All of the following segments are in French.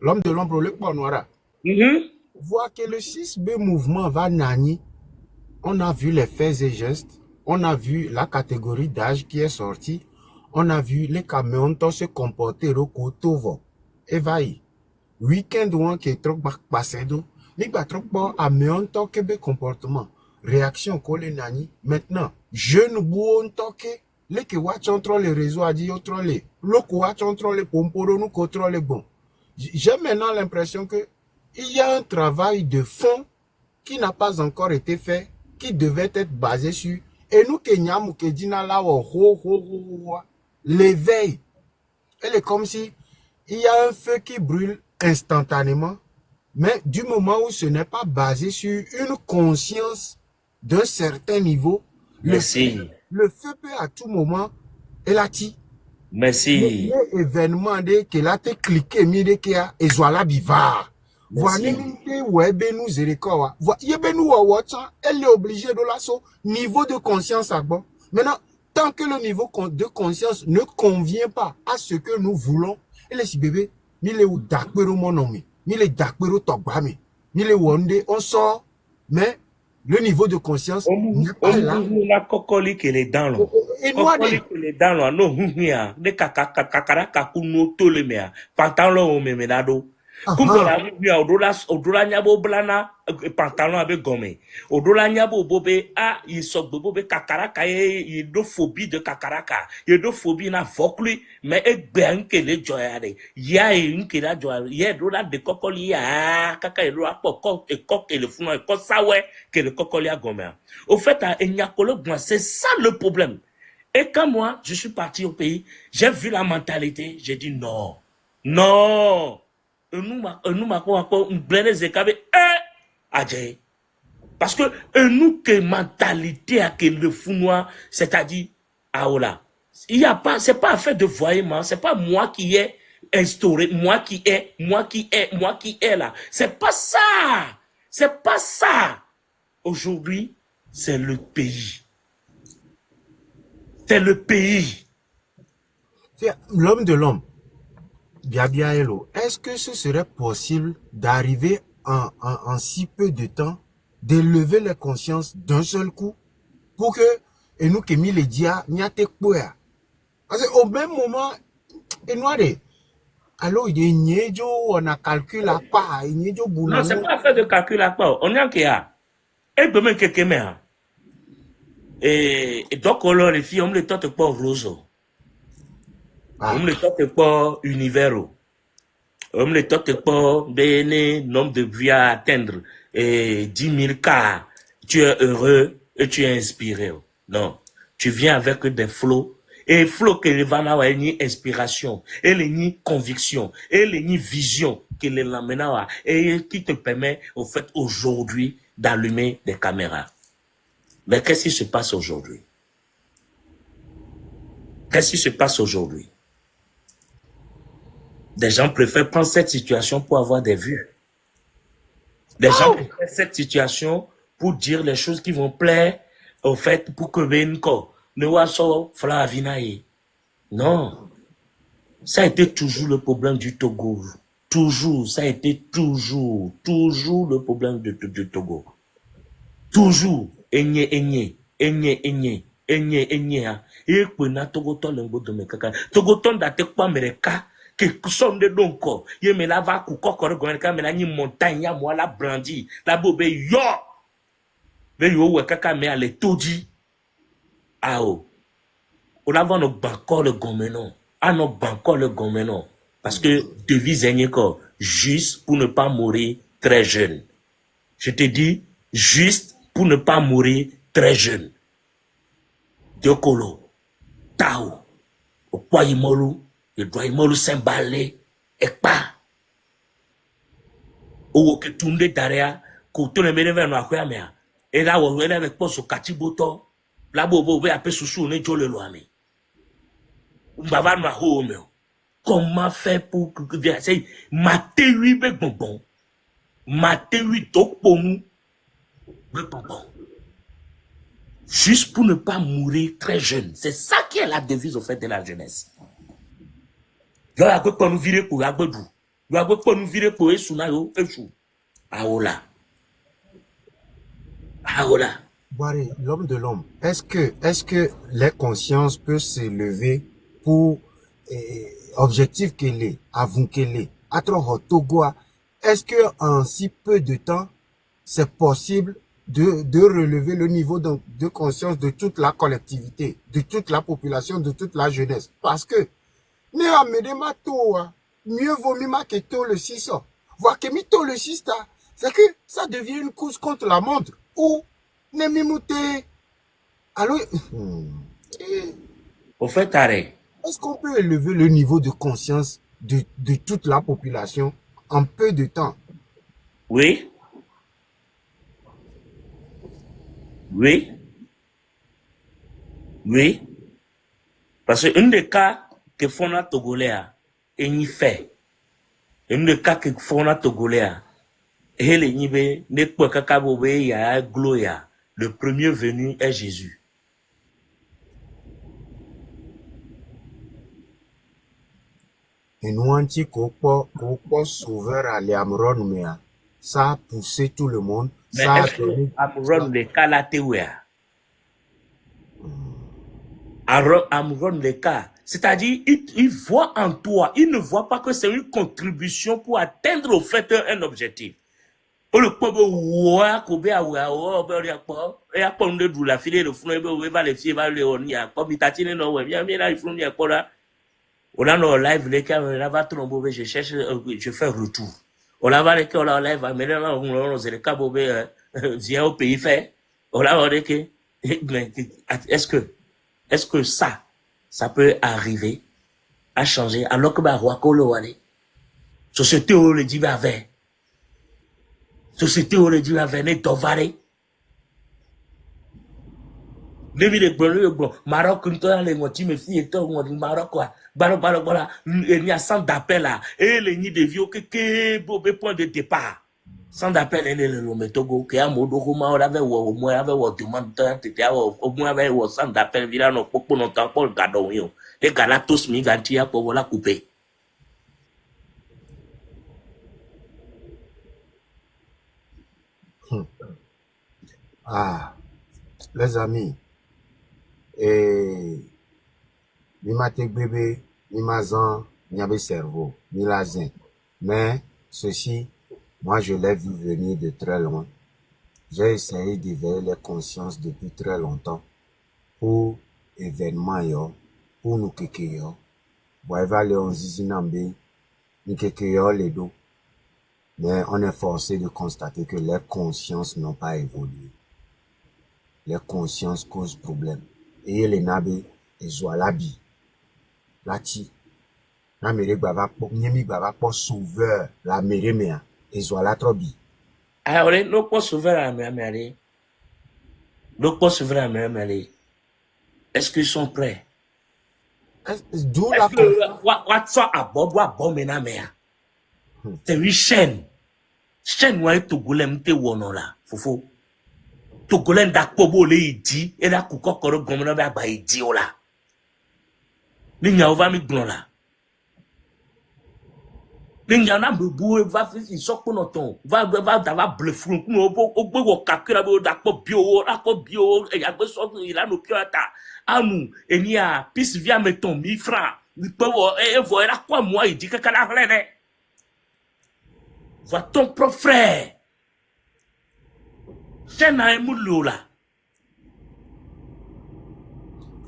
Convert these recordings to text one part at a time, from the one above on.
l'homme de l'ombre, le point noir. Voir que le 6B mouvement va nani. On a vu les faits et gestes. On a vu la catégorie d'âge qui est sortie. On a vu les camions se comporter au côté. Et vaille. Week-end ou qui est trop passé d'eau. Ni pas trop bon à meon toque be comportement. Réaction collé nani. Maintenant, jeune bouon toque. Les qui watch entre les réseaux a dit au trollé. Le qui watch entre les pomporo nous contrôle bon. J'ai maintenant l'impression que il y a un travail de fond qui n'a pas encore été fait, qui devait être basé sur, et nous, Kenyam, Kedina, là, l'éveil. Elle est comme si il y a un feu qui brûle instantanément, mais du moment où ce n'est pas basé sur une conscience d'un certain niveau, Merci. Le feu peut à tout moment, et là, Merci. L'événement de que là, te cliqué, mire que a, et voilà, bivard. Voilà, nous érekowa. Elle est obligée de la niveau de conscience à bon. Maintenant, tant que le niveau de conscience ne convient pas à ce que nous voulons, elle est si bébé, mille ou dakbero monomi, mille dakbero togbami, mille wonde, on sort, mais le niveau de conscience n'est pas là. La cocoli que les dents là. Cocoli que les dents là, no hunia, de kakara kakuno tolemea, pantalon au memenado. Kumbo la via odola nyabo blana pantalon avec gomme. Odola nyabo bobe a il sok bobe kakaraka il do phobie de kakaraka. Il do phobie na vokli mais e ben que le joyade. Ya une que la joyade. Ya dola de cocoli ya kaka elo apoko e coq et le fou e ko sawe que le cocoli a gomme. Au fait à Enyakolo c'est ça le problème. Et quand moi je suis parti au pays, j'ai vu la mentalité, j'ai dit non. Non. Parce que nous que mentalité à que le fou noir, c'est-à-dire aola. Il y a pas, c'est pas affaire de voyement, c'est pas moi qui ai instauré, moi qui est là. C'est pas ça. C'est pas ça. Aujourd'hui, c'est le pays. C'est le pays. C'est l'homme de l'homme. Biabiaelo, est-ce que ce serait possible d'arriver en si peu de temps, d'élever les consciences d'un seul coup, pour que, et nous qui mis les dia, n'y a te quoi. Parce qu'au même moment, et nous, alors il y a on a calculé à part, il y a Non, c'est pas affaire de calcul à part. On est en kia. Et demain, quelqu'un met. Et donc, on les filles, on me les tente pas rose. On me les tente pas univers. On me les tente pas béné, nombre de vie à atteindre. Et 10 000 cas. Tu es heureux et tu es inspiré. Non. Tu viens avec des flots. Et flots que les vana a une inspiration. Et les ni conviction. Et les ni vision que les lamena et qui te permet, au fait, aujourd'hui, d'allumer des caméras. Mais qu'est-ce qui se passe aujourd'hui? Qu'est-ce qui se passe aujourd'hui? Des gens préfèrent prendre cette situation pour avoir des vues. Des gens préfèrent cette situation pour dire les choses qui vont plaire, au fait, pour que Benko ne voit pas Flavinae. Non. Ça a été toujours le problème du Togo. Toujours. Ça a été toujours le problème du Togo. Toujours. Enye. Et puis, na Togoton l'engo de mes caca. Togoton da te pas mereka. Que son de donc, ye me la va coucou correctement, mais la ni montagne, ya moi la brandi, la bobe yo. Ve yo we kaka me ale toji. Ao. On a no banco le gomenon. Ah no banco le gomenon. Parce que devise enye ko, juste pour ne pas mourir très jeune. Je te dis, juste pour ne pas mourir très jeune. Diokolo, Tao, Opoyimolu, le Doyimolu s'emballer, et pas. Ou que tunde daria, que tu ne me devais pas faire, mais, et là, on est avec poste au Katiboto, là, bobo, ve apé sous ne jole loame. Mbava ma home. Comment faire pour que, c'est, maté 8 bec bonbon, maté 8 tok pomu, bec bonbon. Juste pour ne pas mourir très jeune. C'est ça qui est la devise au fait de la jeunesse. Il y a quoi nous virer pour Agbedou. doit pas nous virer pour Esunayo, Esu. Aola. Aola. Voilà, l'homme de l'homme. Est-ce que les consciences peuvent s'élever pour objectif qu'elle est, avant qu'elle est, à trop Togo, est-ce que en si peu de temps, c'est possible de relever le niveau de conscience de toute la collectivité, de toute la population, de toute la jeunesse? Parce que, mieux vaut mieux que tout le 6 ans. Voir que mito le 6 c'est que ça devient une course contre la montre. Ou, Nemimute. Alors, Au fait, arrêt. est-ce qu'on peut élever le niveau de conscience de toute la population en peu de temps? Oui. Oui. Oui. Parce que un des cas que font la Togolais, et n'y fait. Un des cas que font la Togolais, et les nibe, ne peut qu'acabobe, ya gloya. Le premier venu est Jésus. Et nous, anti sauveur à l'Amron, mais ça a poussé tout le monde. Mais Ça a est-ce que donné. Amron le cas la théouya? Amron le cas. C'est-à-dire, il voit en toi, il ne voit pas que c'est une contribution pour atteindre au fait un objectif. Le peuple ouah kobe ouah oh be ria po e a po nde du la file le funu be va le fie va le on ya ko bitati ne no we bien bien là il funu ya ko là on a no live les caméras va trombo be je cherche je fais retour on la va les que on la live mais là on se le cabo be vient au pays fait on la va que est-ce que ça peut arriver à changer alors que ba roi ko le wale société où le dit va vers société où le dit va venir tovare. Levi le bon Maroc nous dans les motifs me fille et on dit Maroc quoi voilà il y a centre d'appel là et les nids de vieux que beau point de départ centre d'appel et le Togo que a modo comment on avait au moins avec au demande t'étais au moins avec au centre d'appel villa non pour longtemps pour le gadon yo et gala tous mi gantia pour voilà couper. Ah, les amis, et ni ma tek bébé, ni ma zan, ni a cerveau, ni la zin. Mais ceci, moi je l'ai vu venir de très loin. J'ai essayé d'éveiller les consciences depuis très longtemps pour événement yo, pour nous keke yo. Voyez le on zizinambe, ni keke yo les dos. Mais on est forcé de constater que les consciences n'ont pas évolué. Les consciences causent problème. Et les nabé, et zoalabi. Lati. La mère bava pour sauveur. La mère mea. Et zoala trobi. Ah ouais non pas souverain à me non pas souverain à me est-ce qu'ils sont prêts? D'où la Est-ce que what's up mena mea? C'est une chaîne. Chaîne ouais Togolais m'te wono là. Fofo. Togolais d'akpobo le idi et la kukokoro gomna ba ba idi ola. Ni nya ova mi glon là. Ni nya na bebu va fi sokpo no ton. Va blefrun ku no ogbe wo kakira be dakpo bio e ya gbe so il a no piota. Amu enia pis via meton 1000 francs. Ni pe wo e vo era kwa moi idi kakala hlene. Va ton propre frère.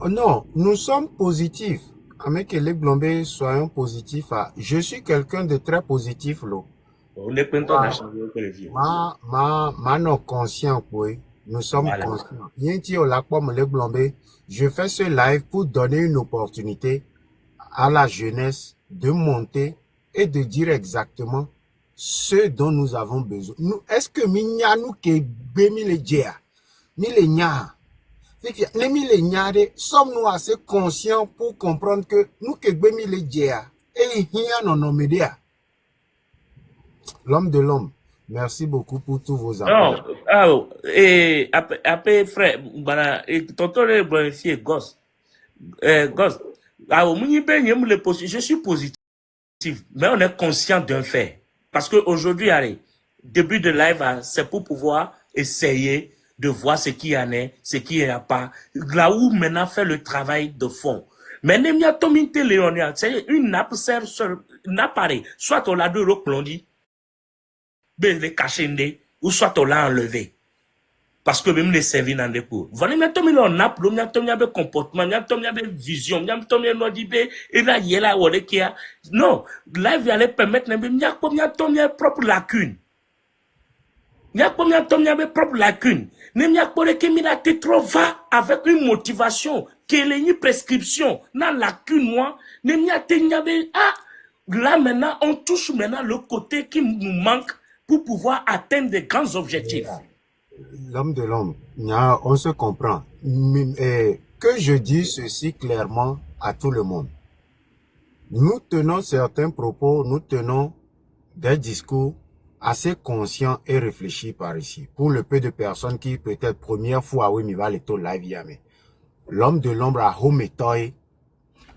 Oh non, nous sommes positifs. Avec les Blombé, soyons positifs. Je suis quelqu'un de très positif, là. On est content de changer le vieux. Non conscient, oui. Nous sommes conscients. Je fais ce live pour donner une opportunité à la jeunesse de monter et de dire exactement ce dont nous avons besoin. Est-ce que nous qui sommes-nous assez conscients pour comprendre que nous que et l'homme de l'homme. Merci beaucoup pour tous vos appels. Non, et après frère, voilà, et tonton le bonifié, gosse, je suis positif. Mais on est conscient d'un fait. Parce qu'aujourd'hui, allez, début de live, c'est pour pouvoir essayer de voir ce qu'il y en a, ce qu'il n'y a pas. Là où maintenant fait le travail de fond. Mais c'est une nappe sert sur une appareil. Soit on l'a de replondi, ou soit on l'a enlevé. Parce que même les services dans des cours. Voilà, mais tombe on nappe, il y a comportement, il y a vision, il y a et là il y a là où il y a non, là il allait permettre il y a propre lacune. Il y a propre lacune. Il y a que trop va avec une motivation, qui est une prescription, dans lacune moi, là maintenant on touche maintenant le côté qui nous manque pour pouvoir atteindre des grands objectifs. L'homme de l'homme, on se comprend. Que je dis ceci clairement à tout le monde. Nous tenons certains propos, nous tenons des discours assez conscients et réfléchis par ici. Pour le peu de personnes qui peut-être première fois, oui, mais va le taux live yame. L'homme de l'ombre a home et toy.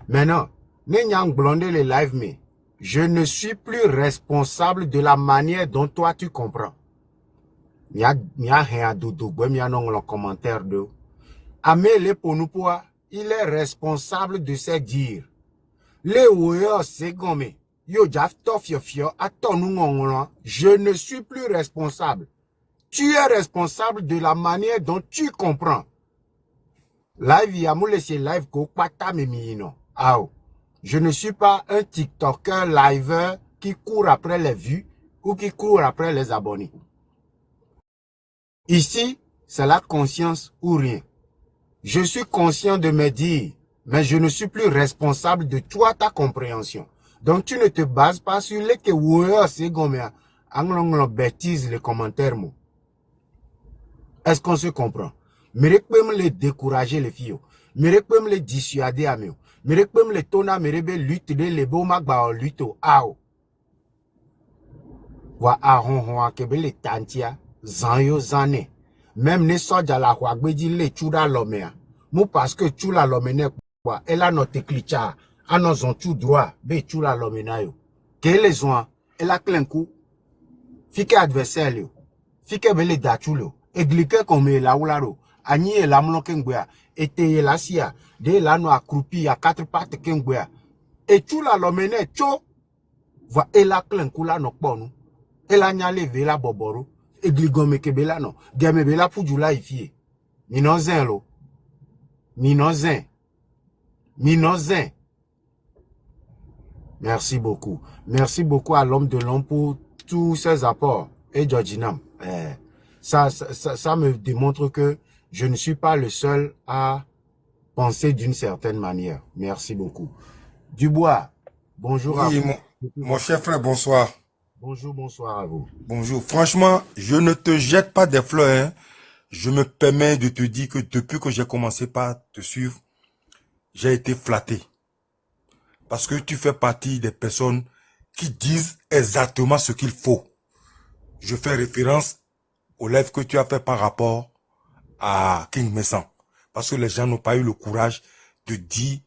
Maintenant, n'ayant blondé les live, mais je ne suis plus responsable de la manière dont toi tu comprends. Il y a un dodo, il y a un commentaire de Amé pour nous pour il est responsable de ses dires. Les ouïes c'est gomme. Yo jaf tofio à ton je ne suis plus responsable. Tu es responsable de la manière dont tu comprends. Live yamou laissé live ko pata memino. Ao. Je ne suis pas un TikToker liver qui court après les vues ou qui court après les abonnés. Ici, c'est la conscience ou rien. Je suis conscient de mes dires, mais je ne suis plus responsable de toi, ta compréhension. Donc, tu ne te bases pas sur les que c'est comme en bêtise les commentaires. Est-ce qu'on se comprend? Mais peut me les décourager les filles. Mais peut me les dissuader à mieux. Mais peut me les tona mais lutte de les beaux magba lutte ao. Wa ahon a kebe les tantia zanyo zané. Même les soldats la quoi dit les chura l'homme. Mou parce que chula l'homme quoi. Elle a notre clicha. A nos ont tout droit. Be chula l'homme na yo. Que les ont. Elle a plein coup. Fike adversaire yo. Fike bele dachulo. Eglike comme la oularo. Ani et la mlokengwea. Ete la sia. De la no accroupi à quatre pattes kengwea. Et chula l'homme ne cho. Va elle a plein coup la no ponu. Elle a nyale ve la boboro. Egligome kebela no. Game bela pujula ifie. Minozen lo. Minozen. Minozen. Merci beaucoup. Merci beaucoup à l'homme de l'homme pour tous ses apports. Et Georginam. Ça me démontre que je ne suis pas le seul à penser d'une certaine manière. Merci beaucoup. Dubois, bonjour oui, à vous. Mon cher frère, bonsoir. Bonjour, bonsoir à vous. Bonjour. Franchement, je ne te jette pas des fleurs. Hein. Je me permets de te dire que depuis que j'ai commencé par te suivre, j'ai été flatté. Parce que tu fais partie des personnes qui disent exactement ce qu'il faut. Je fais référence au live que tu as fait par rapport à King Messan. Parce que les gens n'ont pas eu le courage de dire...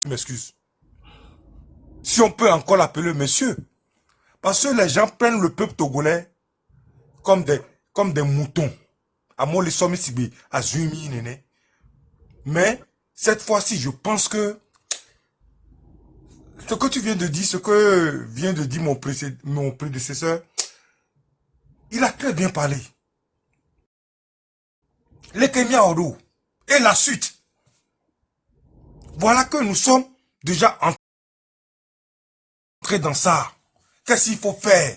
Je m'excuse. Si on peut encore l'appeler monsieur. Parce que les gens prennent le peuple togolais comme des moutons. Mais cette fois-ci, je pense que ce que tu viens de dire, ce que vient de dire mon prédécesseur, il a très bien parlé. Les Kenya Oro et la suite. Voilà que nous sommes déjà entrés dans ça. Qu'est-ce qu'il faut faire?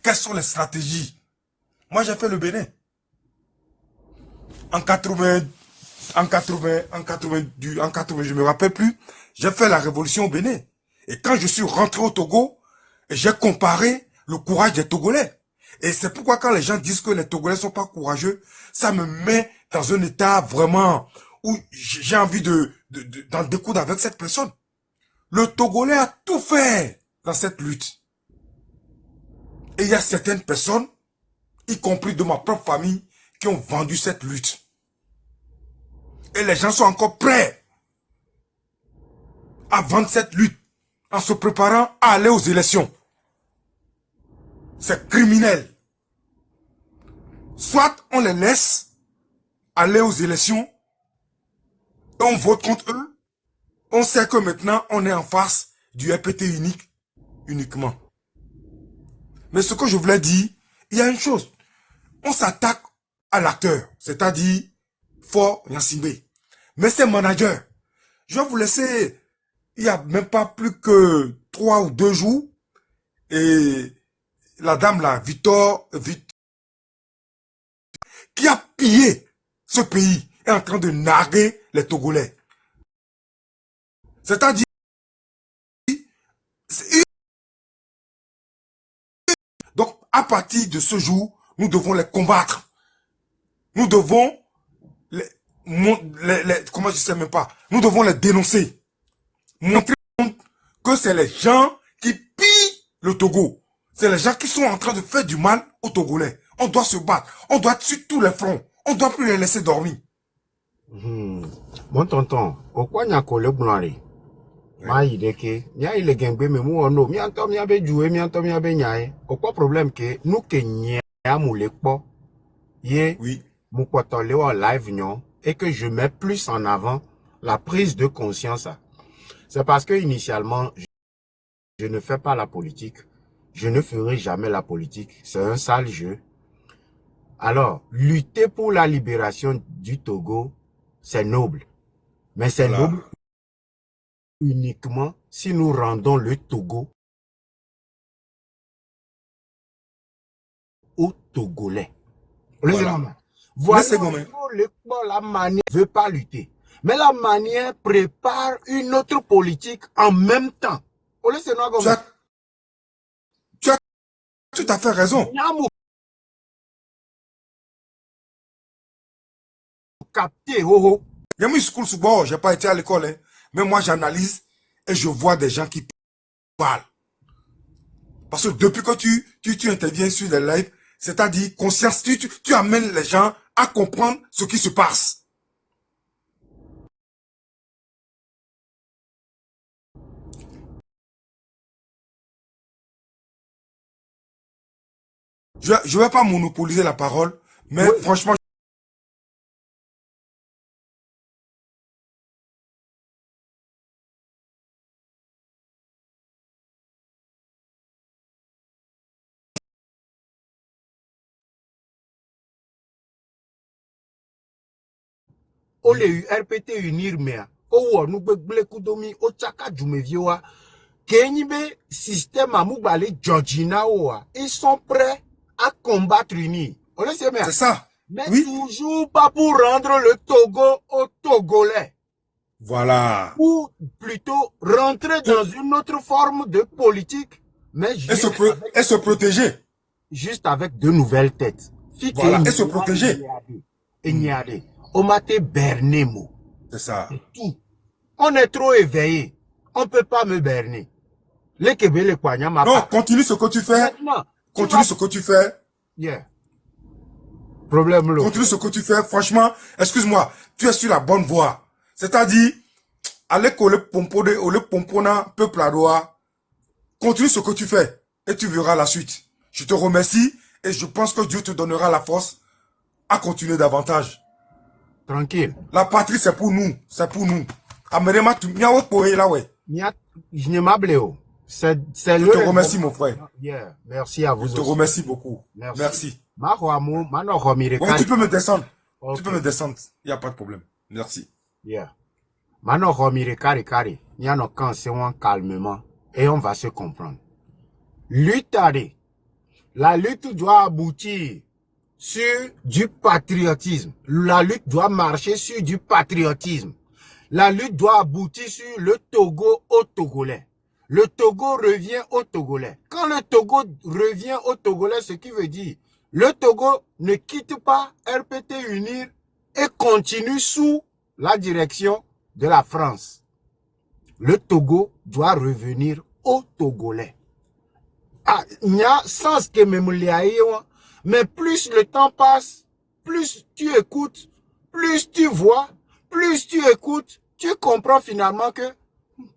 Quelles sont les stratégies? Moi, j'ai fait le Bénin. En 80, je me rappelle plus, j'ai fait la révolution au Bénin. Et quand je suis rentré au Togo, j'ai comparé le courage des Togolais. Et c'est pourquoi quand les gens disent que les Togolais sont pas courageux, ça me met dans un état vraiment où j'ai envie d'en découdre avec cette personne. Le Togolais a tout fait dans cette lutte. Et il y a certaines personnes, y compris de ma propre famille, qui ont vendu cette lutte. Et les gens sont encore prêts à vendre cette lutte en se préparant à aller aux élections. C'est criminel. Soit on les laisse aller aux élections et on vote contre eux. On sait que maintenant on est en face du RPT uniquement. Mais ce que je voulais dire, il y a une chose. On s'attaque à l'acteur, c'est-à-dire Faure Gnassingbé. Mais c'est manager. Je vais vous laisser, il n'y a même pas plus que 3 ou 2 jours. Et la dame là, Victor, qui a pillé ce pays, est en train de narguer les Togolais. C'est-à-dire, donc à partir de ce jour, nous devons les combattre. Nous devons comment je sais même pas, nous devons les dénoncer. Montrer que c'est les gens qui pillent le Togo. C'est les gens qui sont en train de faire du mal aux Togolais. On doit se battre. On doit être sur tous les fronts. On ne doit plus les laisser dormir. Mon tonton, pourquoi n'y a que le blanc? Ma idée n'y a il gengbe mais moi non, mi anto mi abe jouer, mi anto mi abe nyae. Pourquoi problème que nous que n'y a moulé pas, yé, oui, mon potolé en live non, et que je mets plus en avant la prise de conscience. C'est parce que initialement, je ne fais pas la politique. Je ne ferai jamais la politique. C'est un sale jeu. Alors, lutter pour la libération du Togo, c'est noble. Mais c'est noble uniquement si nous rendons le Togo aux Togolais. Voilà la manière ne veut pas lutter. Mais la manière prépare une autre politique en même temps. Tu as tout à fait raison. Capté, Il y a mis school sous bord, j'ai pas été à l'école, hein. Mais moi j'analyse et je vois des gens qui parlent. Parce que depuis que tu interviens sur les lives, c'est-à-dire conscience, tu amènes les gens à comprendre ce qui se passe. Je ne vais pas monopoliser la parole, mais oui, franchement, o le RPT unir mea o wo nu gbegble kudomi o chaka jumevioa kenyibe système amugbale Georgina oa, ils sont prêts à combattre unis. On le sait bien. C'est ça. Mais oui, toujours pas pour rendre le Togo aux Togolais. Voilà. Ou plutôt rentrer dans une autre forme de politique, mais juste et se protéger. Juste avec de nouvelles têtes. Voilà, et se protéger. Et on m'a bernemo. C'est ça. Tout. On est trop éveillé. On ne peut pas me berner. Non, continue ce que tu fais. Maintenant, continue ce que tu fais. Yeah. Problème là. Continue ce que tu fais. Franchement, excuse-moi, tu es sur la bonne voie. C'est-à-dire, allez coller pompona peuple à doigt. Continue ce que tu fais et tu verras la suite. Je te remercie et je pense que Dieu te donnera la force à continuer davantage. Tranquille. La patrie, c'est pour nous. C'est pour nous. Amerema, tu m'as oué là, ouais. Je ne m'abléo. Je te remercie, mon frère. Yeah. Merci à vous. Je te remercie beaucoup. Merci. Ouais, tu peux me descendre. Okay. Tu peux me descendre. Il n'y a pas de problème. Merci. Yeah. Maintenant, kari. Il y a nos canons calmement. Et on va se comprendre. Lutte. La lutte doit aboutir sur du patriotisme. La lutte doit marcher sur du patriotisme. La lutte doit aboutir sur le Togo aux Togolais. Le Togo revient aux Togolais. Quand le Togo revient aux Togolais, ce qui veut dire, le Togo ne quitte pas RPT Unir et continue sous la direction de la France. Le Togo doit revenir aux Togolais. Ah, il y a sens que mais plus le temps passe, plus tu écoutes, plus tu vois, plus tu écoutes, tu comprends finalement que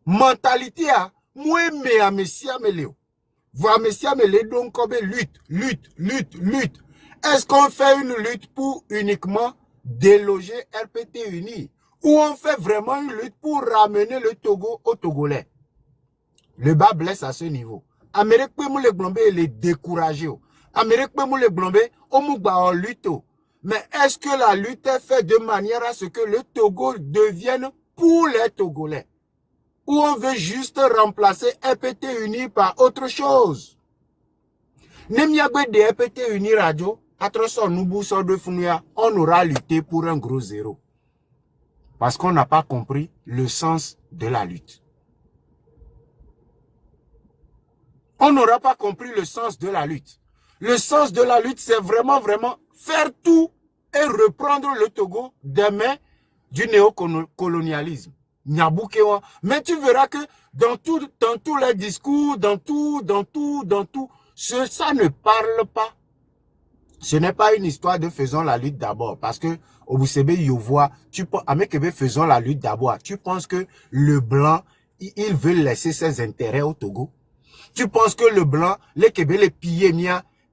mentalité Moi, mais à Messia Améléo. Voir Messia Améléo, donc, comme lutte. Est-ce qu'on fait une lutte pour uniquement déloger RPT Uni? Ou on fait vraiment une lutte pour ramener le Togo aux Togolais? Le bas blesse à ce niveau. Amérique peut nous les blomber et les décourager. Amérique peut nous les blomber, on nous en lutte. Mais est-ce que la lutte est faite de manière à ce que le Togo devienne pour les Togolais? Ou on veut juste remplacer RPT Uni par autre chose? Nemiagbe de RPT Uni radio, on aura lutté pour un gros zéro. Parce qu'on n'a pas compris le sens de la lutte. On n'aura pas compris le sens de la lutte. Le sens de la lutte, c'est vraiment faire tout et reprendre le Togo des mains du néocolonialisme. Mais tu verras que dans tous les discours, dans tout, ça ne parle pas. Ce n'est pas une histoire de faisons la lutte d'abord. Parce que, au Boussébé, Yovoa, faisons la lutte d'abord. Tu penses que le blanc, il veut laisser ses intérêts au Togo? Tu penses que le blanc, les Québécois, les pillés,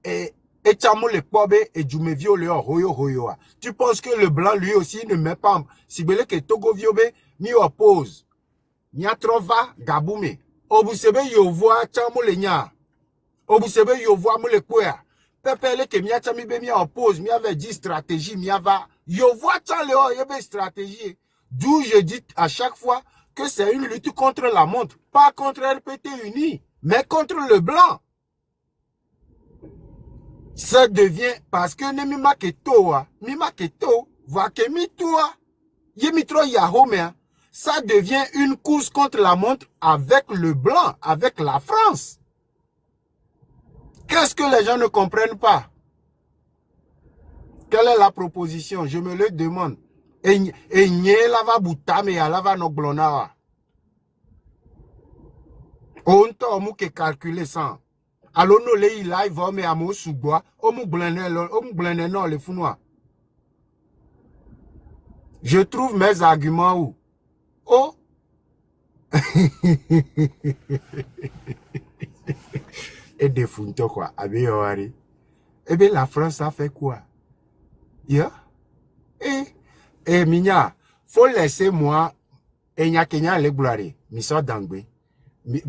et Tchamo les Pobe et Djoumevio le Hoyo. Tu penses que le blanc, lui aussi, ne met pas, si belé que Togo Viobe, mi oppose. Nia trova Gaboume. Obusebe Yovoa, Tchamo le Nia. Obusebe Yovoa, mo le Kwea. Pepe le ke mia Tchami be mi oppose, mi avait dit stratégie, mi ava. Yovoa Tcham le Hoyo stratégie. D'où je dis à chaque fois que c'est une lutte contre la montre, pas contre RPT Uni. Mais contre le blanc, ça devient, parce que ne mima keto, va ke mi toa, yemitro yahomea, ça devient une course contre la montre avec le blanc, avec la France. Qu'est-ce que les gens ne comprennent pas? Quelle est la proposition? Je me le demande. Et nye lava boutame ya lava no glonawa. On t'a que calculer ça. Alors nous les live mais à mon sous-bois, on nous blende non les founois. Je trouve mes arguments où? Oh! Et des fountos quoi, abiyori. Eh bien la France a fait quoi? Yeah? Minya, faut laisser moi, et n'y a qu'un les gloires, Missa Dangbe.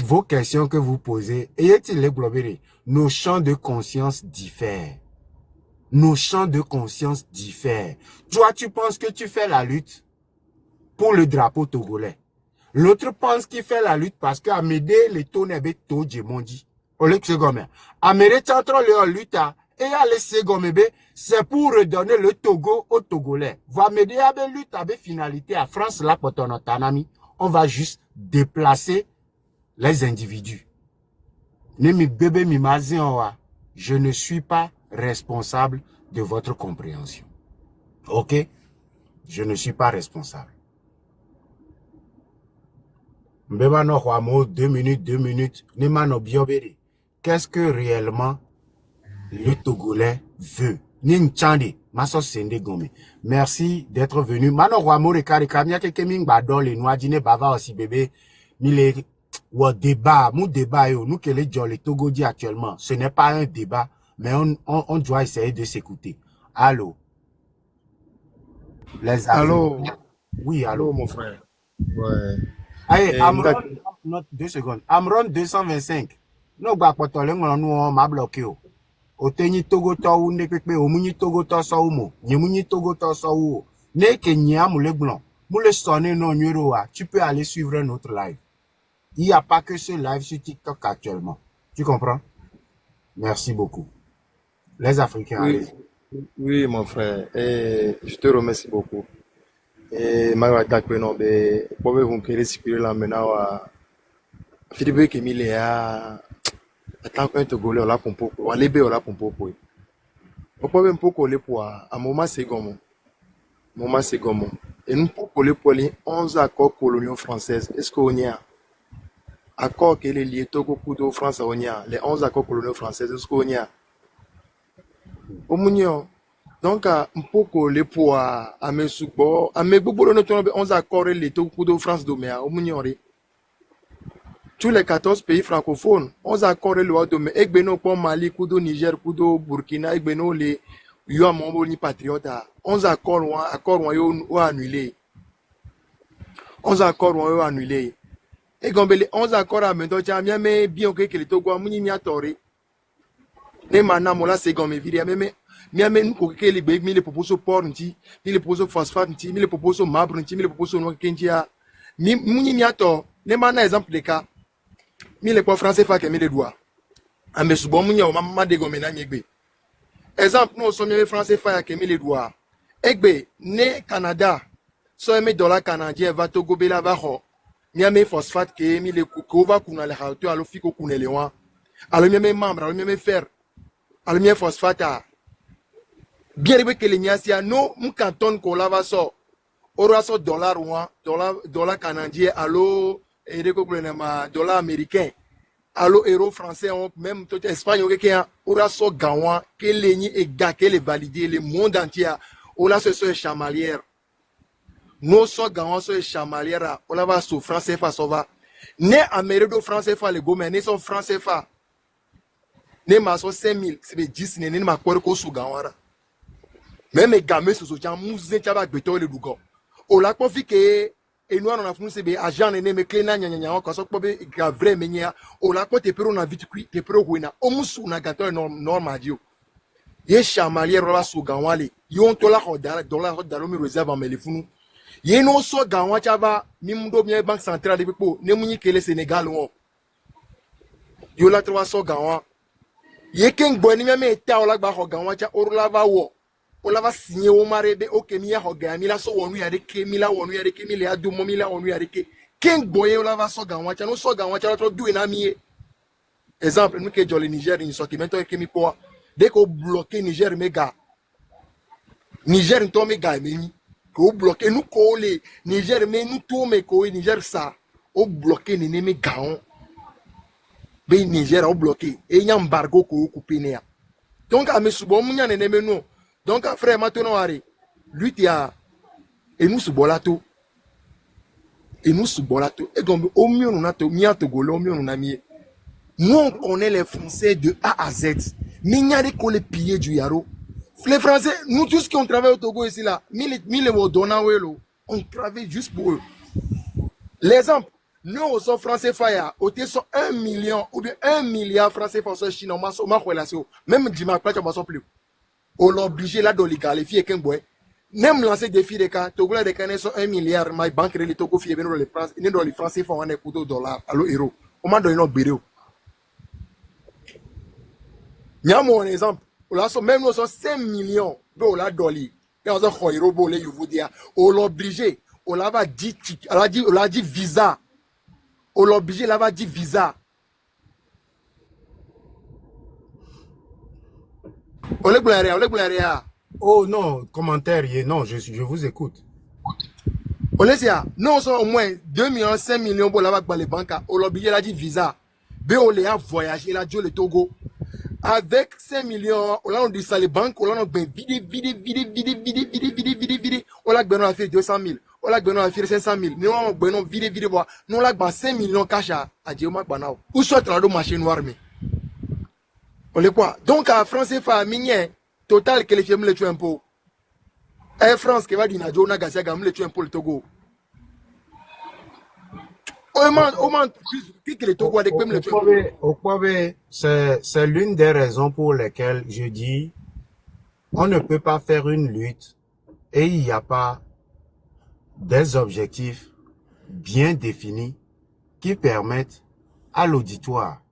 Vos questions que vous posez, ayez-il les globérés? Nos champs de conscience diffèrent. Nos champs de conscience diffèrent. Toi, tu penses que tu fais la lutte pour le drapeau togolais. L'autre pense qu'il fait la lutte parce qu'Amédé les tonebe toje mondi. Ole Segome. Amédé tantro le lutte et ale Segomebe, c'est pour redonner le Togo aux Togolais. Vous Amédé abe lutte abe finalité à France là pour ton autonomie. On va juste déplacer les individus. Je ne suis pas responsable de votre compréhension. Ok? Je ne suis pas responsable. 2 minutes. Qu'est-ce que réellement le Togolais veut? Merci d'être venu. Débat, nous que les gens les Togo dit actuellement, ce n'est pas un débat, mais on doit essayer de s'écouter. Allô? Les allô? Oui, allô, mon frère. Ouais. Allez, Amron, 2 secondes. Amron 225. Nous, nous, m'a bloqué. Au teni Togo to ou ne pepe, au muni Togo to sa umo, ni muni Togo to sa ou. Ne ke nya moule blanc. Moule sonner non nuroa. Tu peux aller suivre un autre live. Il n'y a pas que ce live sur TikTok actuellement. Tu comprends? Merci beaucoup. Les Africains. Oui, oui mon frère. Et je te remercie beaucoup. Et ma d'accord non be bobe vous que respirer là maintenant Philippe Kemile a tant qu'un Togolais là pour poco. On lebe là pour poco. On peut même poco le poids à moment c'est comme et nous poco le pour les 11 accords coloniaux françaises. Est-ce qu'on y a accord que les liés Togo Kudo France on y a les 11 accords coloniaux françaises est-ce qu'on y a au munio donc un poco le poids à mes sous-bords à mes bobo notre 11 accords les Togo Kudo France domea au munio tous les 14 pays francophones, 11 accords de loi de Ekbeno pour Mali, Kudo Niger, Kudo Burkina, Ekbeno les Yuamombo ni patriotes. 11 accords ont annulé. 11 accords ont annulé. Et comme les 11 accords à maintenant, tiens, mais bien que les Togo, Mouni Miatori. Les Manamola, c'est comme évidemment, mais nous, que les bébés, les proposons porc, les proposons phosphate, les proposons marbre, les proposons noir, Kentia. Mouni Miator, les Mana, exemple de cas. Les points français font que les doigts. Ah, mais souvent, Mouni, on m'a dégomé, exemple, nous sommes les français font que les doigts. Egbe, né Canada, so mes dollars canadiens va Togo bela va ho. Miame phosphate que mi le kova kuna le hauto alo fiko kuna le wa. Alo miame membre, alo miame fer. Alo miame phosphate. Bien ribe que les niasia no un canton ko la va so. Ora so dollar wa, dollar canadien alo et de ma dollar américain. Alo euro français même tout Espagne que ora so gawa que les ni et ga que les valider le monde entier. Ola se so chamalière. Nous sommes gants sur chamalière. Ola va sous français fa sova. Ne Amérique français fa le gomen. Ne sont français fa. Ne ma so 5000. C'est 10 ne ma quoi ko sous gants. Même gamé sous soutien. Mouze tchaba beto le dougo. Ola ko fi que et nous on a fini c'est agent ne me clé nya nya ko so ko be vrai menya. Ola ko te pero na vite kui te pero wina. Omusu na gato normal dio. Ye chamalière ola sous gants wale. Yon tola dollar mi réserve en melifunu. Ye no so gawa chava mi mundo mi banque centrale de pepo ne munyi kele Sénégal won. Yo la trois so gawa. Ye ken boni mi me ta ola gba ho gawa cha orula va wo. Ola va signer o marebe o ke mi ya ho ga mi la so wonu ya de ke mi la wonu ya de ke mi le adu mo mi la wonu ya de ke. Ken boye ola va so gawa cha no so gawa cha la do na mi. Exemple nous que jolly Niger ni so ki mento ke mi po. Dès qu'on bloquer Niger méga. Niger nto méga meni. Ko bloqué nous collé Niger mais nous tout mais ko Niger ça au bloqué ni me gaon be Niger au bloqué et y embargo ko coupé né donc à me subo munya ne me no donc frère maintenant ari lui tia et nous subolato et donc au mieux nous na to mia to golo au mieux nous na mi nous on connaît les Français de A à Z mais n'y a des ko les piller du yaro. Les Français, nous tous qui on travaille au Togo ici là, on travaille juste pour eux. L'exemple, nous on sort français fire, au sont 1 million ou bien 1 milliard français français chinois, ma relation, même dimanche pas tu plus. On l'oblige là d'oligarque les filles qu'un boy. Même lancer des filles de cas, Togo là des canets sont 1 milliard, ma banque les Togo filles dans les France, dans les français font un écoute au dollar, à l'euro. On m'a donné notre bureau. N'y a mon exemple. Même nous sommes 5 millions de la dolly. Et on a dit, on l'a obligé, on l'a dit visa. On l'a obligé, on l'a dit visa. Oh non, commentaire, non, je vous écoute. On est là, nous on sommes au moins 2 millions, 5 millions pour la les banques. On l'a obligé, on l'a dit visa. On l'a voyagé, il a dit le Togo. Avec 5 millions, on a dit ça les banques, on a bien vide, on a bien fait 200 000, on a bien fait 500 000, nous on a bien vide, nous on a bien 5 millions cash à Dieu Macbanao. Où soit la machine noire, mais. On le quoi? Donc, à France, c'est famille, total, que les films le tuent un peu. Air France, qui va dire, Nadjo, Nagasia, Gam, le tuent un peu le Togo. C'est l'une des raisons pour lesquelles je dis on ne peut pas faire une lutte et il n'y a pas des objectifs bien définis qui permettent à l'auditoire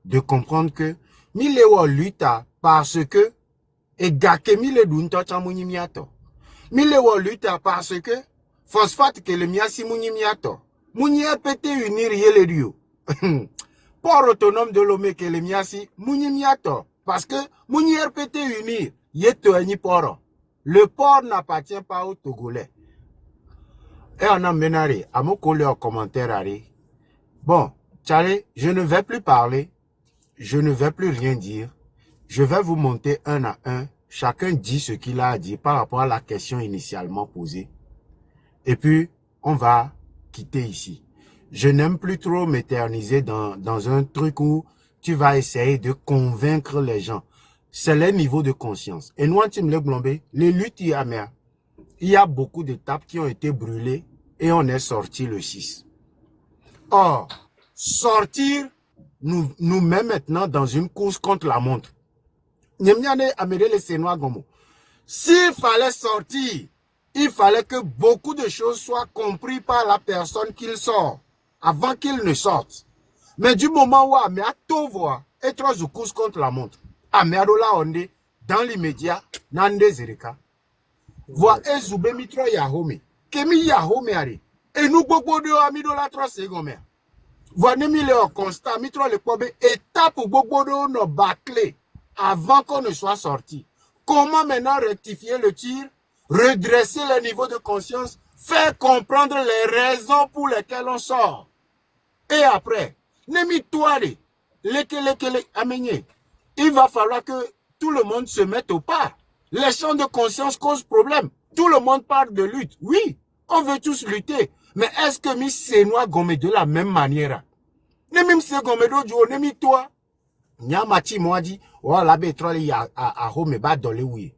de comprendre que Milewa lutte parce que et gake mile dunto chamuni miato. Milewa lutte parce que phosphate que le miasi muni miato. Mouni pété unir yele rio. Port autonome de l'Omé que le miasi, mouni miato. Parce que mouni pété unir, yeto eni poro. Le port n'appartient pas aux Togolais. Et on a menaré, à mon collègue en commentaire, bon, Charlie, je ne vais plus parler. Je ne vais plus rien dire. Je vais vous monter un à un. Chacun dit ce qu'il a à dire par rapport à la question initialement posée. Et puis, on va quitter ici. je n'aime plus trop m'éterniser dans un truc où tu vas essayer de convaincre les gens. C'est le niveau de conscience. Et nous, Tim Le Glombé, les luttes, il y a beaucoup d'étapes qui ont été brûlées et on est sorti le 6. Or, sortir nous met maintenant dans une course contre la montre. S'il fallait sortir, il fallait que beaucoup de choses soient comprises par la personne qu'il sort avant qu'il ne sorte. Mais du moment où Amé a tout voir et trois course contre la montre, Amé a dans l'immédiat, Nande Zereka. Voir Ezube Mitro Yahome, Kemi Yahome Ari, et nous beaucoup de Amidola 3 secondes. Voir Nemile constant, Mitro le Kobe, étape pour beaucoup de nos bâclés avant qu'on ne soit sorti. Comment maintenant rectifier le tir, redresser le niveau de conscience, faire comprendre les raisons pour lesquelles on sort. Et après, il va falloir que tout le monde se mette au pas. Les champs de conscience causent problème. Tout le monde parle de lutte. Oui, on veut tous lutter. Mais est-ce que mi Sénois gomme de la même manière? Nemi se gomme do nemi toi. Nyamati moi dit, oh la bétrole à home bas dans les oui.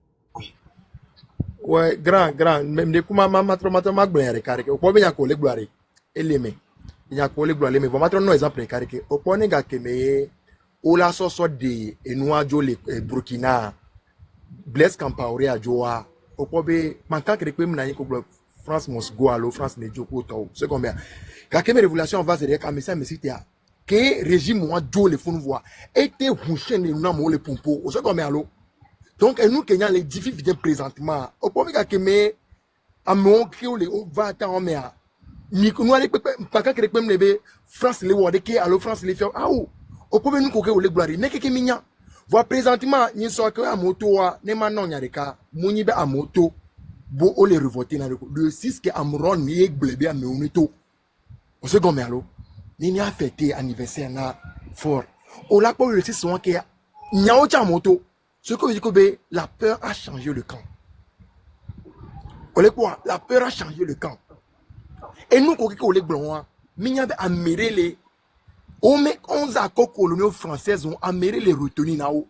Ouais, grand, même de kuma ma gloire carré. Au point ko le gloire. Eleme. Il y a quoi le gloire mais vraiment non exemple carré. Au point nga keme o la so de enua jo le Burkina. Blaise Compaoré a joa. Au point be manka kre kwem na ko France must go allo France ne joko to. C'est combien? Ka keme révélation va se dire ka message me cité que régime moi jo le font voir était houchen le na mo le pompo. C'est combien allo? Donc, nous, Kenya, les difficultés viennent présentement. Au point que me à mon cri les 20 ans, mais nous allons pas que les France les voit que allo France les fait ah ou au point nous coquer les gloire mais que minya voit présentement ni soit que à moto ne manon nyareka muni be à moto bo o les revoter na le 6 que amron ni blébé à meunito au second merlo ni a fêté anniversaire na fort au la pour le 6 soin que nyao cha moto. Ce que je dis, la peur a changé le camp. La peur a changé le camp. Et nous, quand on est blanc, nous avons amélioré les. On met 11 accords coloniaux français, on a amélioré les retenus là-haut.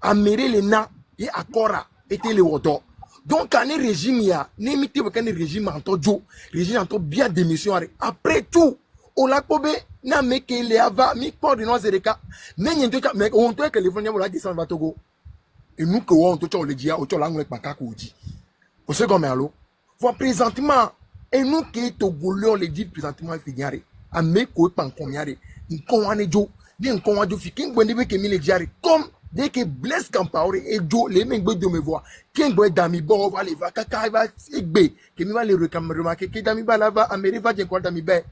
Amélioré les na et accords étaient les wodos. Donc, quand le régime y a, n'imité aucun régime en tout cas, régime en tout bien démission. Après tout, on l'a probé, n'a mais qu'il y a mis pas de noix et des cas. Mais on doit que les Français vont la descendre à Togo. Et nous que on te le dit autour langue pas dit au second allo voir présentement et nous qui Togolais le dit présentement figuré à mes ko pan comiare nko wane jo ni nko wane jo fikin bonde be ke mi le diare comme dès que Blaise Compaoré et jo les mecs de me voir king boy dami bon va les va kaka va egbe que mi va les remarquer que dami ba là va amérique va je quoi dami be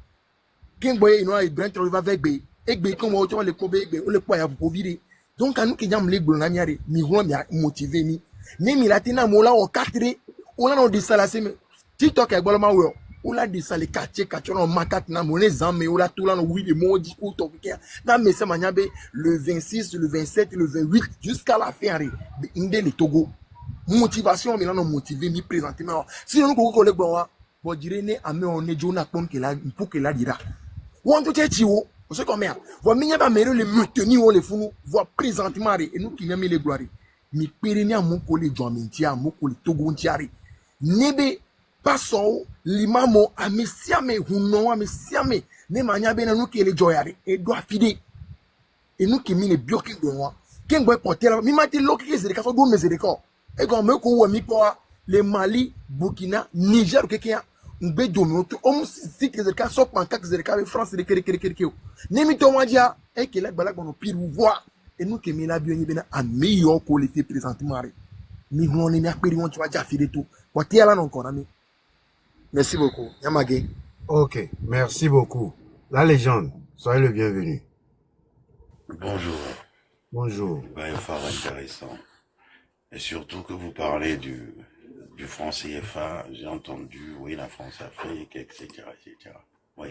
king boy ino e brent va vegbe egbe comme on le kobe egbe o le poya pour virer. Donc, à nous qui sommes les blonanières, nous sommes motivés. Ni milatina mola au 4, on a dit ça là, c'est TikTok est bolama ou on a dit ça les quartiers, on makat na mon examen, on a tout là, oui, les mots dit ou tout na mais ça maniabe le 26, le 27, le 28 jusqu'à la fin inde le Togo. Motivation, mais là non motivé, mi présentement. Si nous collègue bon dire né à me on est jona pon que là pour que là dira. Ou on te tchiwo. C'est comme ça. Vous m'y avez mis les maintenir ou les fous, voir présentement et nous qui n'aimons les gloires. Mi pérenné à mon collègue Joamintia, mon collègue Togontiari. Nebe passons l'imamo à mes siamé, ou non à mes siamé. Ne mania ben nous qui les joyari et doit fider. Et nous qui mis les bioquins de moi. Qu'un boy porter la mi mati loki qui se décasse do mes écoles. Et comme me ko mi quoi les Mali, Burkina, Niger qui Mbe domoto om si que zerka so pan kak zerka France de kere nemi to wadia e ke la balak bono pire voir et nous que mi la bio ni bena a meilleur qualité présentement mi non ni akperi won tu wadia fi de tout wa ti ala non kon ami. Merci beaucoup Yamage. OK, merci beaucoup. La légende, soyez le bienvenu. Bonjour. Bonjour. Ben, fort intéressant. Et surtout que vous parlez du franc CFA, j'ai entendu, oui, la France-Afrique, etc., etc. Oui,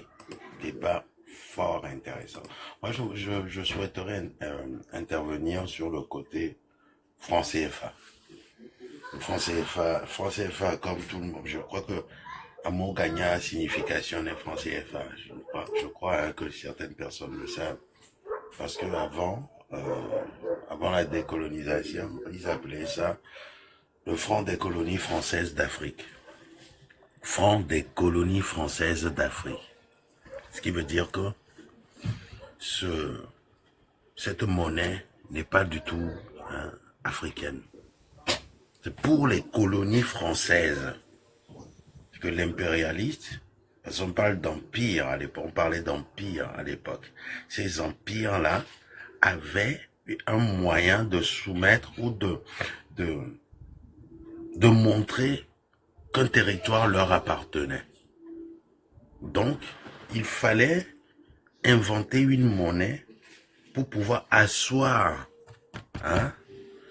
débat fort intéressant. Moi, je souhaiterais intervenir sur le côté franc CFA. Le franc CFA, comme tout le monde, je crois que un mot gagnant signification des francs CFA. Je crois hein, que certaines personnes le savent. Parce que avant la décolonisation, ils appelaient ça le franc des colonies françaises d'Afrique. Franc des colonies françaises d'Afrique. Ce qui veut dire que cette monnaie n'est pas du tout hein, africaine. C'est pour les colonies françaises. Parce que l'impérialiste, parce qu'on parle d'empire à l'époque, on parlait d'empire à l'époque. Ces empires-là avaient un moyen de soumettre ou de montrer qu'un territoire leur appartenait. Donc, il fallait inventer une monnaie pour pouvoir asseoir hein,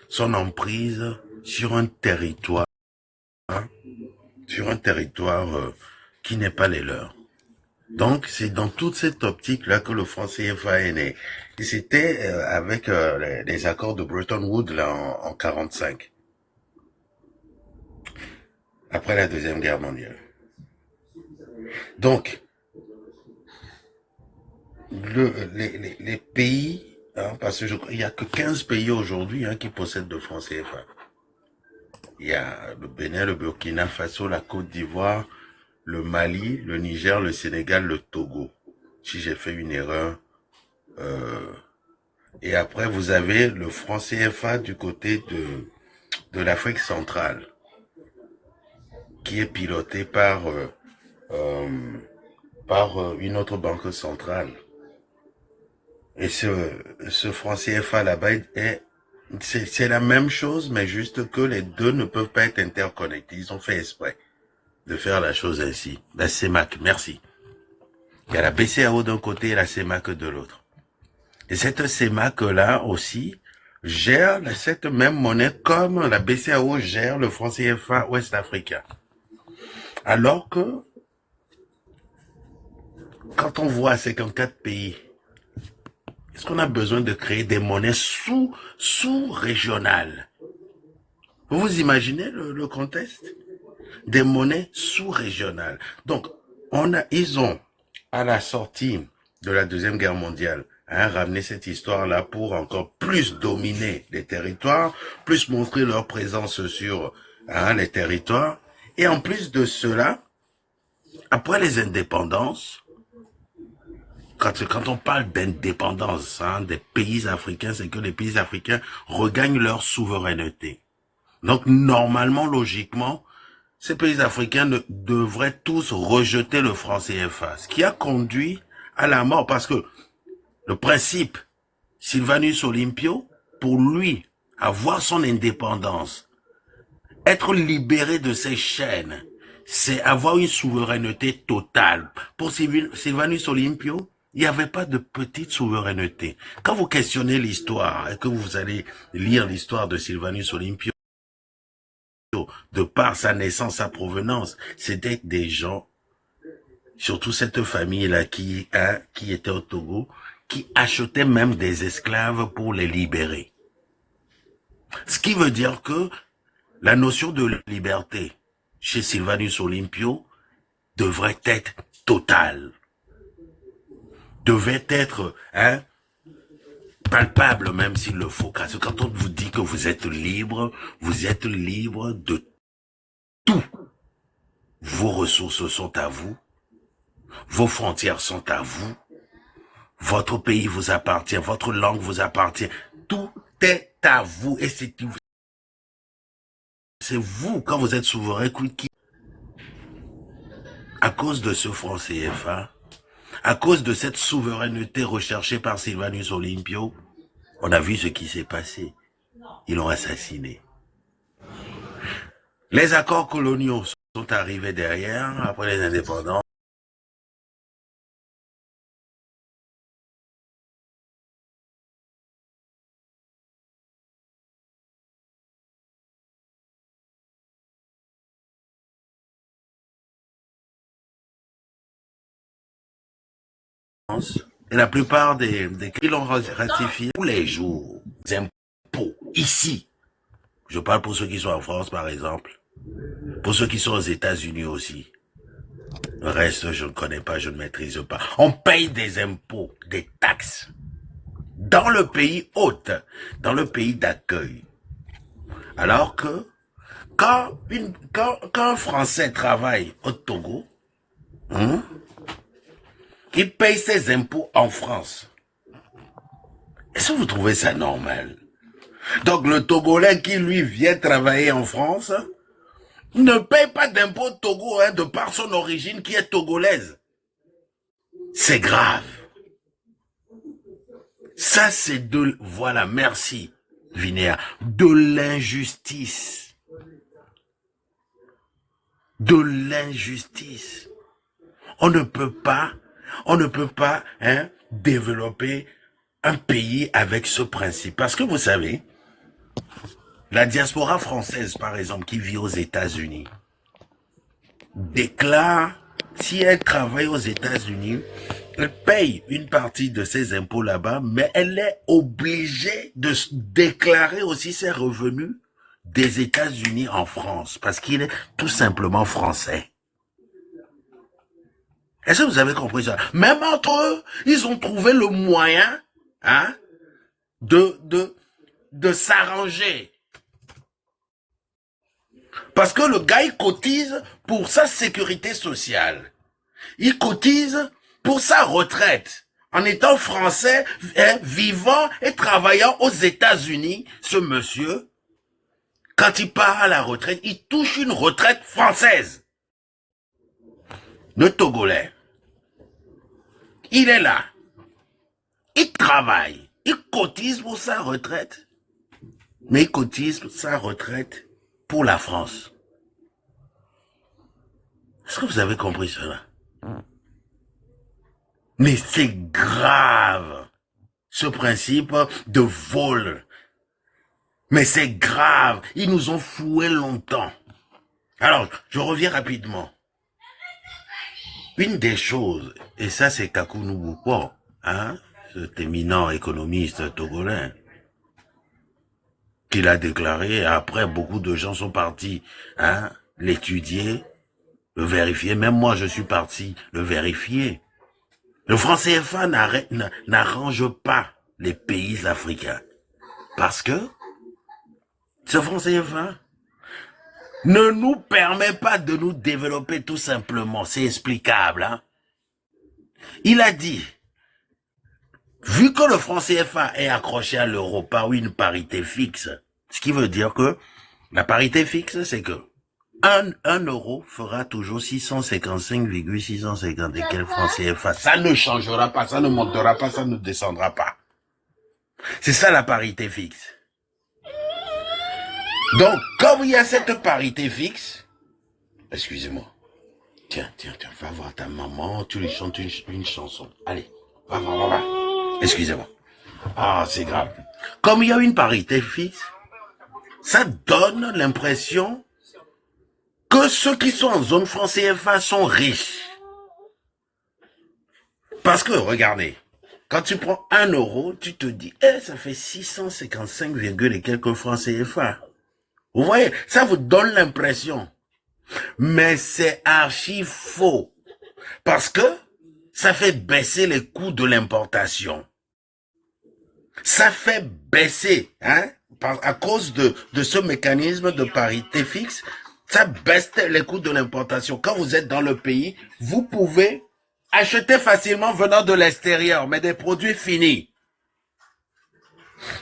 son emprise sur un territoire, qui n'est pas les leurs. Donc, c'est dans toute cette optique-là que le franc CFA est né. Et c'était avec les accords de Bretton Woods là, en 1945, après la Deuxième Guerre mondiale. Donc, les pays, hein, parce qu'il n'y a que 15 pays aujourd'hui hein, qui possèdent de francs CFA. Il y a le Bénin, le Burkina Faso, la Côte d'Ivoire, le Mali, le Niger, le Sénégal, le Togo. Si j'ai fait une erreur. Et après, vous avez le franc CFA du côté de l'Afrique centrale, qui est piloté par une autre banque centrale. Et ce franc CFA là-bas, c'est la même chose, mais juste que les deux ne peuvent pas être interconnectés. Ils ont fait exprès de faire la chose ainsi. La CEMAC, merci. Il y a la BCAO d'un côté et la CEMAC de l'autre. Et cette CEMAC-là aussi gère cette même monnaie comme la BCAO gère le franc CFA ouest-africain. Alors que, quand on voit 54 pays, est-ce qu'on a besoin de créer des monnaies sous-régionales? Vous imaginez le contexte? Des monnaies sous-régionales. Donc, ils ont, à la sortie de la Deuxième Guerre mondiale, hein, ramené cette histoire-là pour encore plus dominer les territoires, plus montrer leur présence sur hein, les territoires. Et en plus de cela, après les indépendances, quand on parle d'indépendance hein, des pays africains, c'est que les pays africains regagnent leur souveraineté. Donc, normalement, logiquement, ces pays africains devraient tous rejeter le franc CFA, ce qui a conduit à la mort, parce que le principe, Sylvanus Olympio, pour lui, avoir son indépendance, être libéré de ses chaînes, c'est avoir une souveraineté totale. Pour Sylvanus Olympio, il n'y avait pas de petite souveraineté. Quand vous questionnez l'histoire, et que vous allez lire l'histoire de Sylvanus Olympio, de par sa naissance, sa provenance, c'était des gens, surtout cette famille-là qui était au Togo, qui achetaient même des esclaves pour les libérer. Ce qui veut dire que la notion de liberté chez Sylvanus Olympio devrait être totale, devait être palpable même s'il le faut. Parce que quand on vous dit que vous êtes libre de tout. Vos ressources sont à vous, vos frontières sont à vous, votre pays vous appartient, votre langue vous appartient, tout est à vous et c'est vous, quand vous êtes souverain, qui, à cause de ce franc CFA, à cause de cette souveraineté recherchée par Sylvanus Olympio, on a vu ce qui s'est passé. Ils l'ont assassiné. Les accords coloniaux sont arrivés derrière, après les indépendances. Et la plupart des qui l'ont ratifié tous les jours, des impôts, ici. Je parle pour ceux qui sont en France, par exemple. Pour ceux qui sont aux États-Unis aussi. Le reste, je ne connais pas, je ne maîtrise pas. On paye des impôts, des taxes. Dans le pays hôte, dans le pays d'accueil. Alors que, quand un Français travaille au Togo, il paye ses impôts en France. Est-ce que vous trouvez ça normal? Donc le Togolais qui, lui, vient travailler en France, ne paye pas d'impôts au Togo, de par son origine qui est togolaise. C'est grave. Ça, c'est de... Voilà, merci, Vinéa. De l'injustice. De l'injustice. On ne peut pas, développer un pays avec ce principe. Parce que vous savez, la diaspora française, par exemple, qui vit aux États-Unis, déclare, si elle travaille aux États-Unis, elle paye une partie de ses impôts là-bas, mais elle est obligée de déclarer aussi ses revenus des États-Unis en France, parce qu'il est tout simplement français. Est-ce que vous avez compris ça? Même entre eux, ils ont trouvé le moyen, de s'arranger. Parce que le gars, il cotise pour sa sécurité sociale. Il cotise pour sa retraite. En étant français, vivant et travaillant aux États-Unis, ce monsieur, quand il part à la retraite, il touche une retraite française. Le Togolais, il est là. Il travaille. Il cotise pour sa retraite. Mais il cotise pour sa retraite pour la France. Est-ce que vous avez compris cela? Mais c'est grave, ce principe de vol. Mais c'est grave. Ils nous ont foués longtemps. Alors, je reviens rapidement. Une des choses, et ça c'est Kakounou Boupo, cet éminent économiste togolais, qu'il a déclaré, et après beaucoup de gens sont partis l'étudier, le vérifier, même moi je suis parti le vérifier. Le franc CFA n'arrange pas les pays africains, parce que ce franc CFA ne nous permet pas de nous développer tout simplement, c'est explicable. Il a dit, vu que le franc CFA est accroché à l'euro par une parité fixe, ce qui veut dire que la parité fixe, c'est que 1 euro fera toujours 655,650 et quelques francs CFA. Ça ne changera pas, ça ne montera pas, ça ne descendra pas. C'est ça la parité fixe. Donc, comme il y a cette parité fixe, excusez-moi, tiens, va voir ta maman, tu lui chantes une chanson. Allez, va. Excusez-moi. Ah, c'est grave. Comme il y a une parité fixe, ça donne l'impression que ceux qui sont en zone franc CFA sont riches. Parce que, regardez, quand tu prends 1 euro, tu te dis, ça fait 655, et quelques francs CFA. Vous voyez, ça vous donne l'impression. Mais c'est archi faux. Parce que ça fait baisser les coûts de l'importation. Ça fait baisser, à cause de ce mécanisme de parité fixe, ça baisse les coûts de l'importation. Quand vous êtes dans le pays, vous pouvez acheter facilement venant de l'extérieur, mais des produits finis.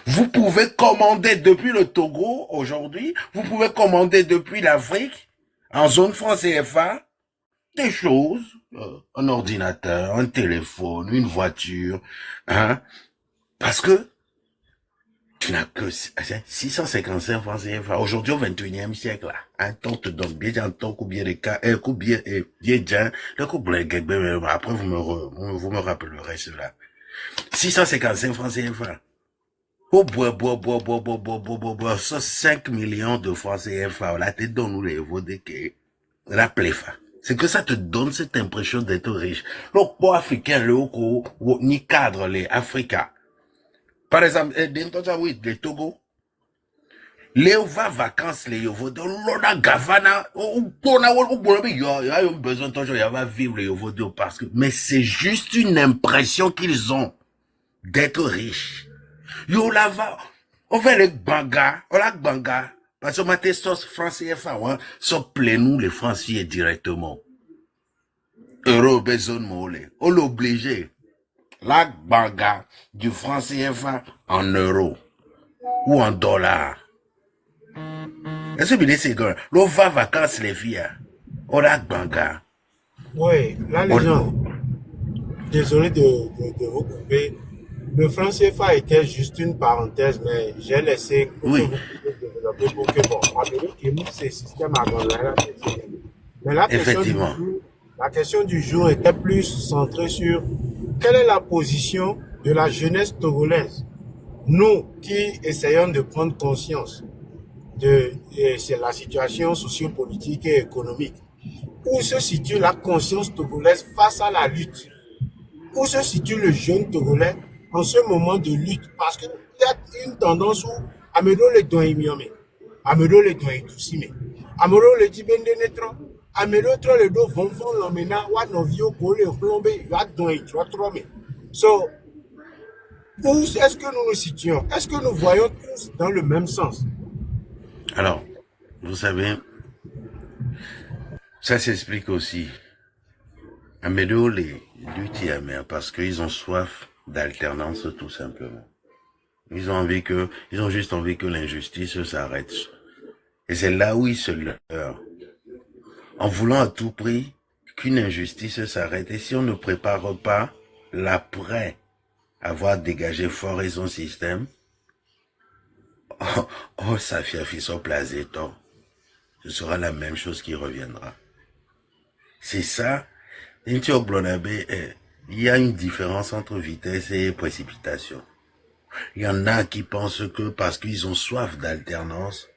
Vous pouvez commander depuis le Togo aujourd'hui, vous pouvez commander depuis l'Afrique, en zone franc CFA, des choses, un ordinateur, un téléphone, une voiture, parce que tu n'as que 655 francs CFA. Aujourd'hui, au 21e siècle, un temps te donne bien, un temps combien de cas, combien, bien, après vous me rappellerez cela. 655 francs CFA. Oh, ça 5 millions de francs CFA, là, te donne les vodés la pléfa. C'est que ça te donne cette impression d'être riche. Le poids africain, ni cadre, les Africains. Par exemple, les Togo, Léo va vacances, Léo, de l'ona gavana, ou besoin de il va vivre Léo, parce que, mais c'est juste une impression qu'ils ont d'être riches. Yo là va, on fait les banga, on la banga, parce que ma sauce français FA, so plein nous les Français directement. Euro besoin mollet, on l'obligé. La banga du français FA en euros ou en dollars. Est-ce que c'est que l'on va vacances les filles, on la banga. Oui, là les gens, désolé de vous couper. Le franc CFA était juste une parenthèse, mais j'ai laissé pour que vous puissiez développer pour que, bon, Amérique qui move ces systèmes à Gonzalo, mais Effectivement. la question du jour était plus centrée sur quelle est la position de la jeunesse togolaise. Nous qui essayons de prendre conscience de la situation sociopolitique et économique, où se situe la conscience togolaise face à la lutte? Où se situe le jeune Togolais en ce moment de lutte? Parce qu'il y a une tendance où Amedo le doit imiome, Amedo le doit itoussime, Amedo le dit bendenetro, Amedo trop le do vonfon l'omena, wa novio ko le plombe, ya doit itrotrome. So, où est-ce que nous nous situons? Est-ce que nous voyons tous dans le même sens? Alors, vous savez, ça s'explique aussi. Amédo les luttes parce qu'ils ont soif d'alternance tout simplement. Ils ont juste envie que l'injustice s'arrête. Et c'est là où ils se leurrent. En voulant à tout prix qu'une injustice s'arrête. Et si on ne prépare pas l'après avoir dégagé fort et son système, ça fait son plaisir. Ce sera la même chose qui reviendra. C'est ça. Il y a une différence entre vitesse et précipitation. Il y en a qui pensent que parce qu'ils ont soif d'alternance,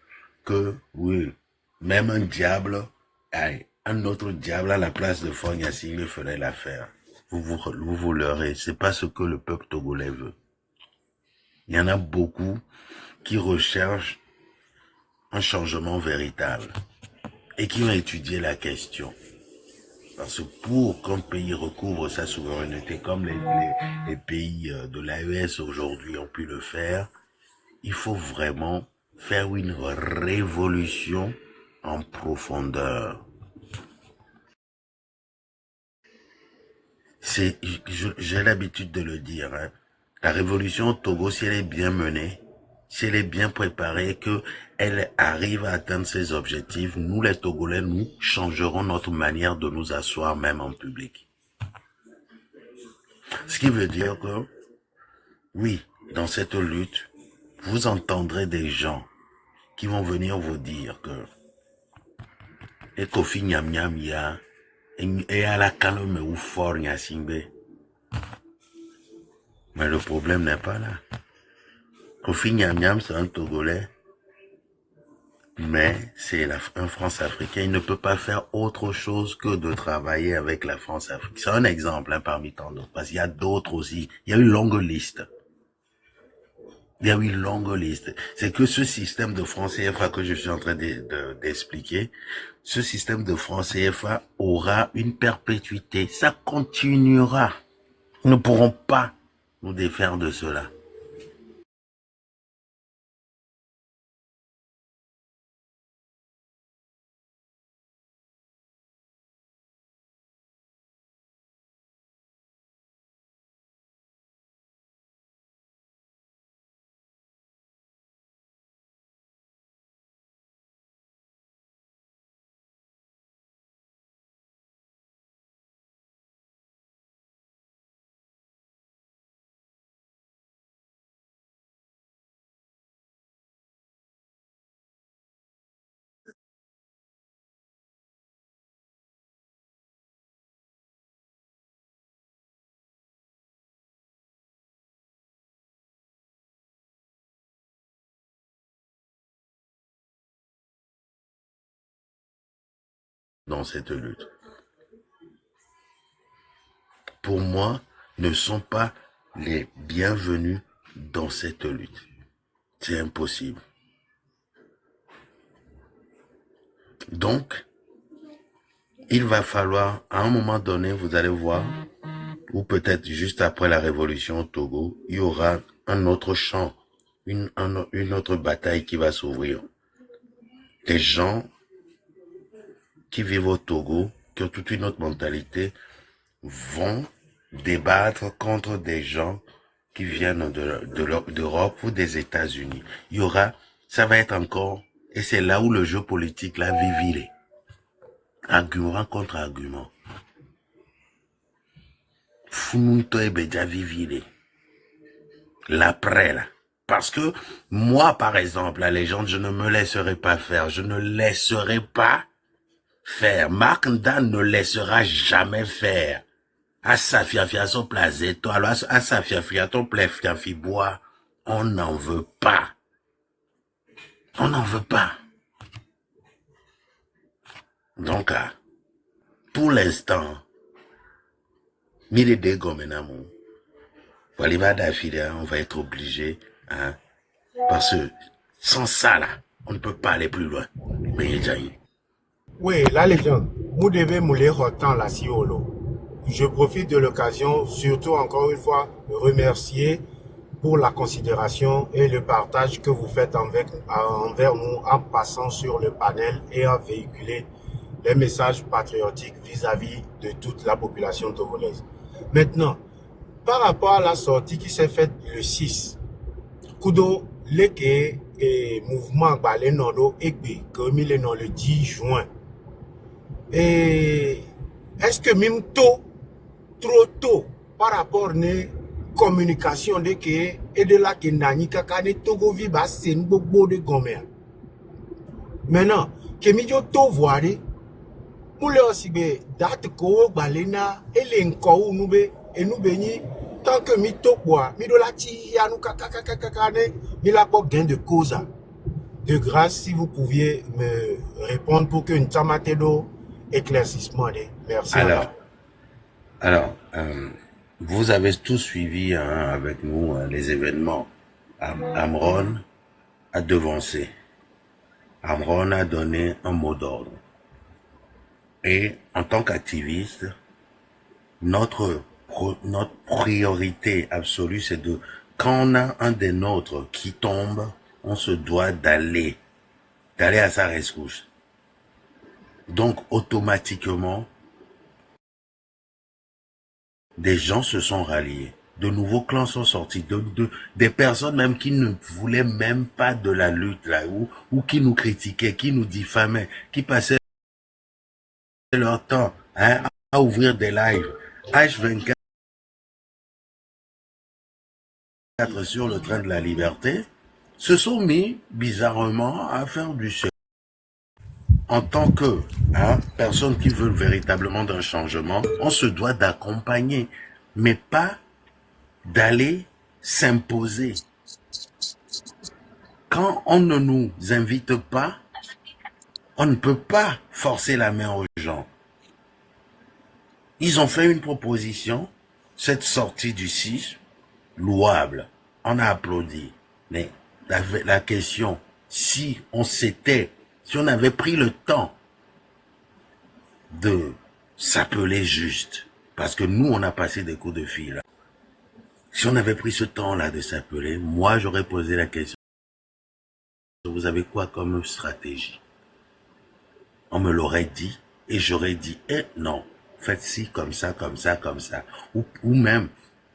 que oui, même un diable, un autre diable à la place de Fognassing ferait l'affaire. Vous leurrez, c'est pas ce que le peuple togolais veut. Il y en a beaucoup qui recherchent un changement véritable et qui ont étudié la question. Parce que pour qu'un pays recouvre sa souveraineté, comme les pays de l'AES aujourd'hui ont pu le faire, il faut vraiment faire une révolution en profondeur. J'ai l'habitude de le dire, hein. La révolution au Togo, si elle est bien menée, si elle est bien préparée, que elle arrive à atteindre ses objectifs, nous les Togolais, nous changerons notre manière de nous asseoir même en public. Ce qui veut dire que, oui, dans cette lutte, vous entendrez des gens qui vont venir vous dire que et Kofi Nyam Nyam ya et à la calme ou fort Nyasingbe. Mais le problème n'est pas là. Kofi Nyam Nyam, c'est un Togolais, mais c'est un France-Africain. Il ne peut pas faire autre chose que de travailler avec la France-Afrique. C'est un exemple parmi tant d'autres, parce qu'il y a d'autres aussi. Il y a une longue liste. Il y a une longue liste. C'est que ce système de franc CFA que je suis en train d'expliquer, ce système de franc CFA aura une perpétuité. Ça continuera. Nous ne pourrons pas nous défaire de cela. Dans cette lutte, pour moi, ne sont pas les bienvenus dans cette lutte. C'est impossible. Donc, il va falloir, à un moment donné, vous allez voir, ou peut-être juste après la révolution au Togo, il y aura un autre champ, une autre bataille qui va s'ouvrir. Des gens qui vivent au Togo, qui ont toute une autre mentalité, vont débattre contre des gens qui viennent d'Europe ou des États-Unis. Il y aura, ça va être encore, et c'est là où le jeu politique, là, vivilé. Argument contre argument. Fumunto et Beja vivilé. L'après, là. Parce que moi, par exemple, la légende, je ne me laisserai pas faire. Je ne laisserai pas faire. Mark Dan ne laissera jamais faire. À sa fiafia son plazeto, alors à sa fiafia ton fiafi bois, on n'en veut pas. On n'en veut pas. Donc, pour l'instant, mille dégomenamou. On va être obligé, hein, parce que sans ça, là, on ne peut pas aller plus loin. Oui, la légende. Vous devez mouler autant la siolo. Je profite de l'occasion, surtout encore une fois, de remercier pour la considération et le partage que vous faites envers nous en passant sur le panel et en véhiculer les messages patriotiques vis-à-vis de toute la population togolaise. Maintenant, par rapport à la sortie qui s'est faite le 6, Kudo, Leke et mouvement Balé Nodo Ekbe, comme il est dans le 10 juin. Et est-ce que même tôt, trop tôt, par rapport à la communication de que et de la que nani kakane Togo viba c'est une bobo de gomer. Maintenant, que mi jo to voir, moule aussi be date ko balena et l'enko nous be et nous béni tant que mi to bois, mi do la ti ya nous kakakakakane, mi la pas gain de cause. De grâce, si vous pouviez me répondre pour que une tamatedo éclaircissement. Merci. Alors, vous avez tous suivi avec nous les événements. Amron a devancé. Amron a donné un mot d'ordre. Et en tant qu'activiste, notre priorité absolue, c'est de, quand on a un des nôtres qui tombe, on se doit d'aller à sa rescousse. Donc, automatiquement, des gens se sont ralliés. De nouveaux clans sont sortis. Des personnes même qui ne voulaient même pas de la lutte, là, ou qui nous critiquaient, qui nous diffamaient, qui passaient leur temps, hein, à ouvrir des lives. H24 sur le train de la liberté, se sont mis bizarrement à faire du seul. En tant que personne qui veut véritablement d'un changement, on se doit d'accompagner, mais pas d'aller s'imposer. Quand on ne nous invite pas, on ne peut pas forcer la main aux gens. Ils ont fait une proposition, cette sortie du 6, louable. On a applaudi. Mais la question, si on avait pris le temps de s'appeler juste, parce que nous, on a passé des coups de fil. Si on avait pris ce temps-là de s'appeler, moi, j'aurais posé la question, vous avez quoi comme stratégie? On me l'aurait dit, et j'aurais dit, non, faites ci, comme ça, comme ça, comme ça. Ou même,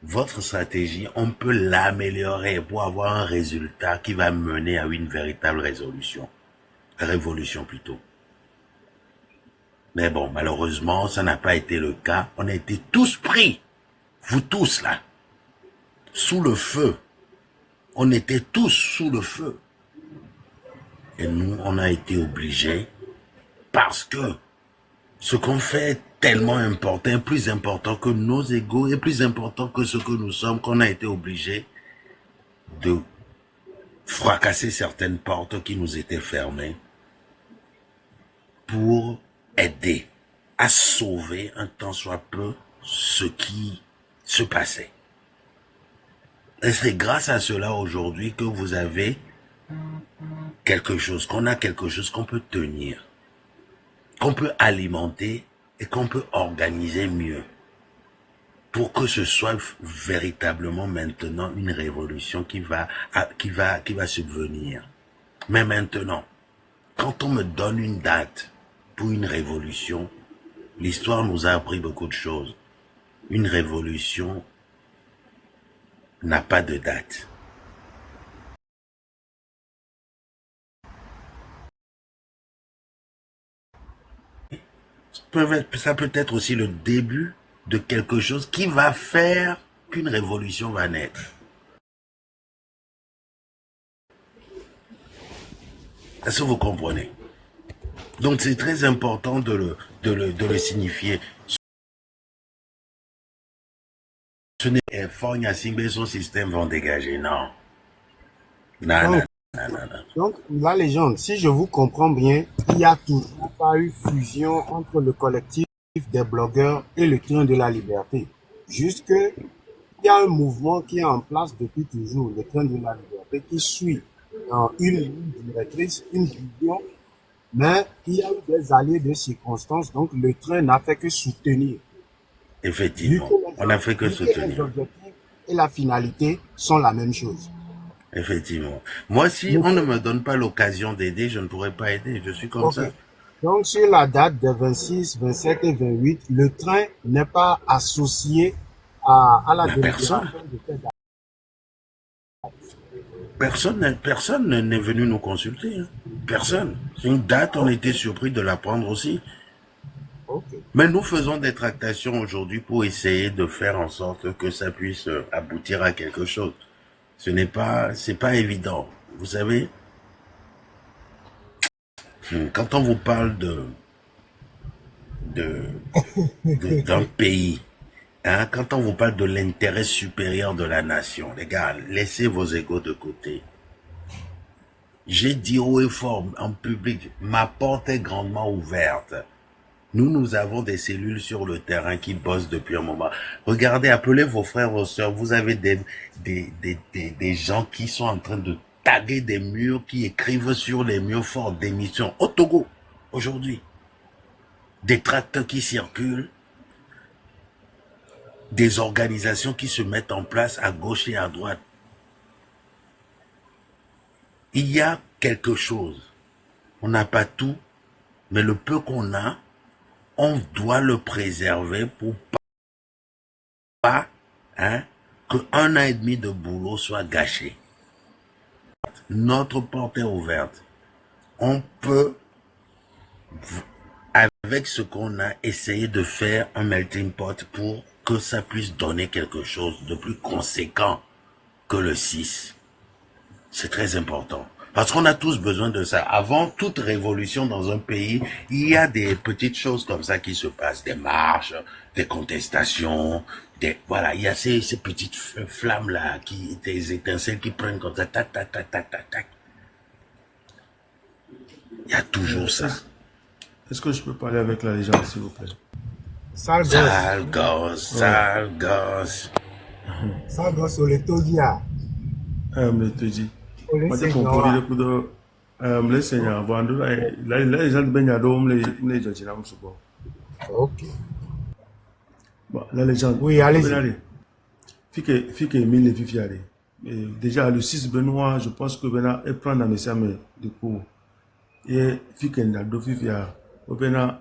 votre stratégie, on peut l'améliorer pour avoir un résultat qui va mener à une véritable révolution plutôt. Mais bon, malheureusement, ça n'a pas été le cas. On a été tous pris, vous tous là, sous le feu. On était tous sous le feu. Et nous, on a été obligés, parce que ce qu'on fait est tellement important, plus important que nos égos et plus important que ce que nous sommes, qu'on a été obligés de fracasser certaines portes qui nous étaient fermées pour aider à sauver un tant soit peu ce qui se passait. Et c'est grâce à cela aujourd'hui que vous avez quelque chose, qu'on a quelque chose qu'on peut tenir. qu'on peut alimenter et qu'on peut organiser mieux pour que ce soit véritablement maintenant une révolution qui va subvenir. Mais maintenant, quand on me donne une date pour une révolution, l'histoire nous a appris beaucoup de choses. Une révolution n'a pas de date. Ça peut être aussi le début de quelque chose qui va faire qu'une révolution va naître. Est-ce que vous comprenez? Donc c'est très important de le signifier. Ce n'est pas son système vont dégager, non. Non. Donc, la légende, si je vous comprends bien, il n'y a toujours pas eu fusion entre le collectif des blogueurs et le train de la liberté. Juste que il y a un mouvement qui est en place depuis toujours, le train de la liberté, qui suit une ligne directrice, une vision, mais il y a eu des alliés de circonstances, donc le train n'a fait que soutenir. Effectivement, on n'a fait que soutenir. Les objectifs et la finalité sont la même chose. Effectivement. Moi, si on ne me donne pas l'occasion d'aider, je ne pourrais pas aider. Je suis comme ça. Donc, sur la date des 26, 27 et 28, le train n'est pas associé à la délibération de cette date. Personne n'est venu nous consulter. Hein. Personne. C'est une date, on était surpris de la prendre aussi. Mais nous faisons des tractations aujourd'hui pour essayer de faire en sorte que ça puisse aboutir à quelque chose. C'est pas évident. Vous savez, quand on vous parle d'un pays, hein, quand on vous parle de l'intérêt supérieur de la nation, les gars, laissez vos égos de côté. J'ai dit haut et fort en public, ma porte est grandement ouverte. Nous avons des cellules sur le terrain qui bossent depuis un moment. Regardez, appelez vos frères, vos sœurs. Vous avez des gens qui sont en train de taguer des murs, qui écrivent sur les murs forts d'émissions. Au Togo, aujourd'hui. Des tracts qui circulent. Des organisations qui se mettent en place à gauche et à droite. Il y a quelque chose. On n'a pas tout, mais le peu qu'on a, on doit le préserver pour pas que 1 an et demi de boulot soit gâché. Notre porte est ouverte. On peut, avec ce qu'on a, essayer de faire un melting pot pour que ça puisse donner quelque chose de plus conséquent que le 6. C'est très important. Parce qu'on a tous besoin de ça. Avant toute révolution dans un pays, il y a des petites choses comme ça qui se passent. Des marches, des contestations, voilà, il y a ces petites flammes-là, des étincelles qui prennent comme ça, tac, tac, tac, tac, tac, tac. Il y a toujours ça. Est-ce que je peux parler avec la légende, s'il vous plaît? Sale gosse. Sale gosse. Sale gosse, on le togia. Me te dis. Moi, j'ai compris le coup de. Me Seigneur, bon, là, les gens de Benyado, me les gens, Ok. Bon, la légende. Oui, allez-y. Fike Emile et Fifiare. Déjà, le 6 Benoît, je pense que Benoît est prendre un essai de cours. Et Fike Nado Fifiare. Benoît